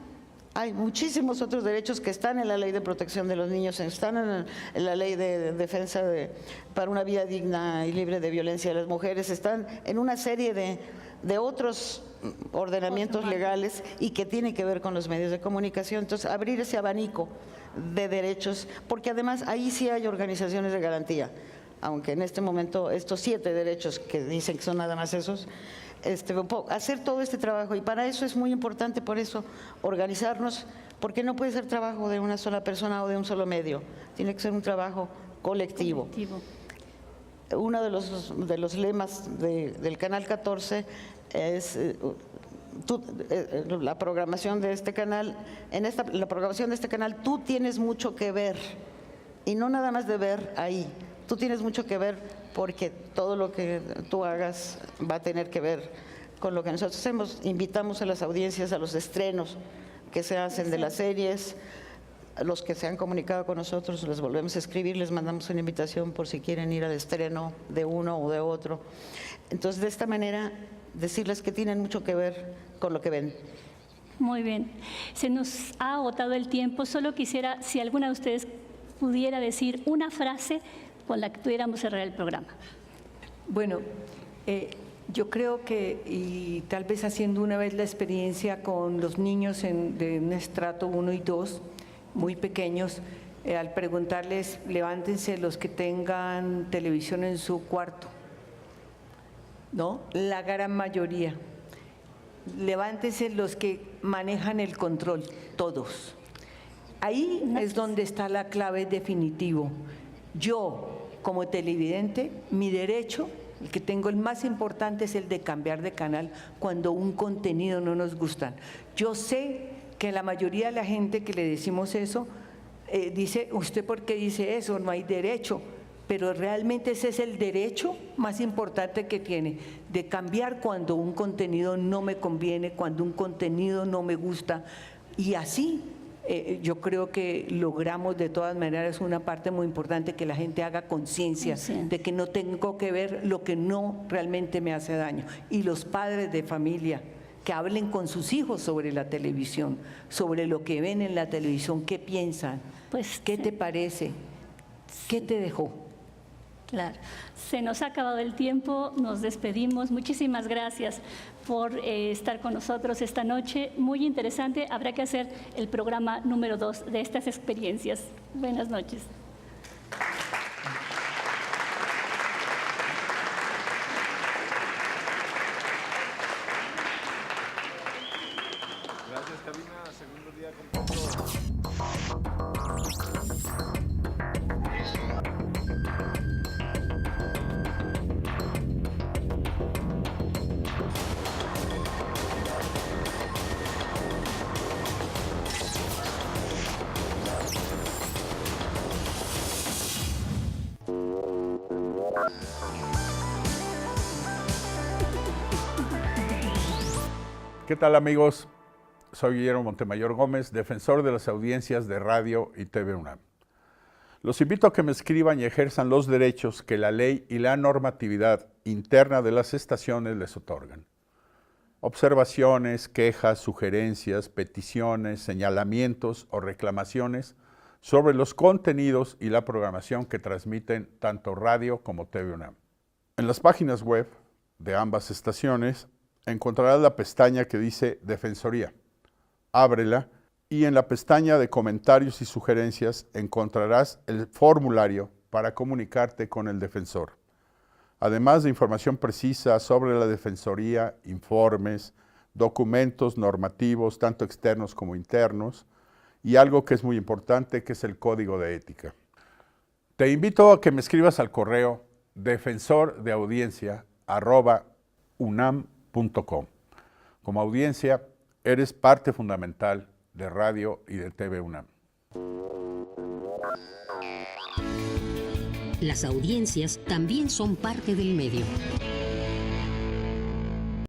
Hay muchísimos otros derechos que están en la Ley de Protección de los Niños, están en la Ley de Defensa para una vida digna y libre de violencia de las mujeres, están en una serie de otros ordenamientos legales y que tienen que ver con los medios de comunicación. Entonces, abrir ese abanico de derechos, porque además ahí sí hay organizaciones de garantía, aunque en este momento estos 7 derechos que dicen que son nada más esos, hacer todo este trabajo, y para eso es muy importante, por eso, organizarnos, porque no puede ser trabajo de una sola persona o de un solo medio, tiene que ser un trabajo colectivo. Uno de los lemas del Canal 14 es la programación de este canal. La programación de este canal, tú tienes mucho que ver, y no nada más de ver ahí, tú tienes mucho que ver porque todo lo que tú hagas va a tener que ver con lo que nosotros hacemos. Invitamos a las audiencias a los estrenos que se hacen de las series, A los que se han comunicado con nosotros les volvemos a escribir, les mandamos una invitación por si quieren ir al estreno de uno o de otro. Entonces, de esta manera, decirles que tienen mucho que ver con lo que ven. Muy bien. Se nos ha agotado el tiempo. Solo quisiera, si alguna de ustedes pudiera decir una frase con la que pudiéramos cerrar el programa. Bueno, yo creo que, y tal vez haciendo una vez la experiencia con los niños de un estrato 1 y 2, muy pequeños, al preguntarles, levántense los que tengan televisión en su cuarto, ¿no? La gran mayoría. Levántense los que manejan el control, todos. Ahí es donde está la clave definitivo. Yo, como televidente, mi derecho, el que tengo el más importante, es el de cambiar de canal cuando un contenido no nos gusta. Yo sé que la mayoría de la gente que le decimos eso, dice, ¿usted por qué dice eso? No hay derecho. Pero realmente ese es el derecho más importante que tiene, de cambiar cuando un contenido no me conviene, cuando un contenido no me gusta. Y así yo creo que logramos de todas maneras una parte muy importante, que la gente haga conciencia de que no tengo que ver lo que no realmente me hace daño. Y los padres de familia, que hablen con sus hijos sobre la televisión, sobre lo que ven en la televisión, qué piensan, Pues, qué te parece, qué te dejó. Claro. Se nos ha acabado el tiempo, nos despedimos. Muchísimas gracias por estar con nosotros esta noche. Muy interesante. Habrá que hacer el programa número 2 de estas experiencias. Buenas noches. Gracias, cabina. Segundo día completo. ¿Qué tal, amigos? Soy Guillermo Montemayor Gómez, defensor de las audiencias de Radio y TV UNAM. Los invito a que me escriban y ejerzan los derechos que la ley y la normatividad interna de las estaciones les otorgan. Observaciones, quejas, sugerencias, peticiones, señalamientos o reclamaciones sobre los contenidos y la programación que transmiten tanto Radio como TV UNAM. En las páginas web de ambas estaciones encontrarás la pestaña que dice Defensoría. Ábrela y en la pestaña de comentarios y sugerencias encontrarás el formulario para comunicarte con el defensor. Además de información precisa sobre la Defensoría, informes, documentos normativos, tanto externos como internos, y algo que es muy importante, que es el Código de Ética. Te invito a que me escribas al correo defensordeaudiencia@unam.com. Como audiencia, eres parte fundamental de Radio y de TV UNAM. Las audiencias también son parte del medio.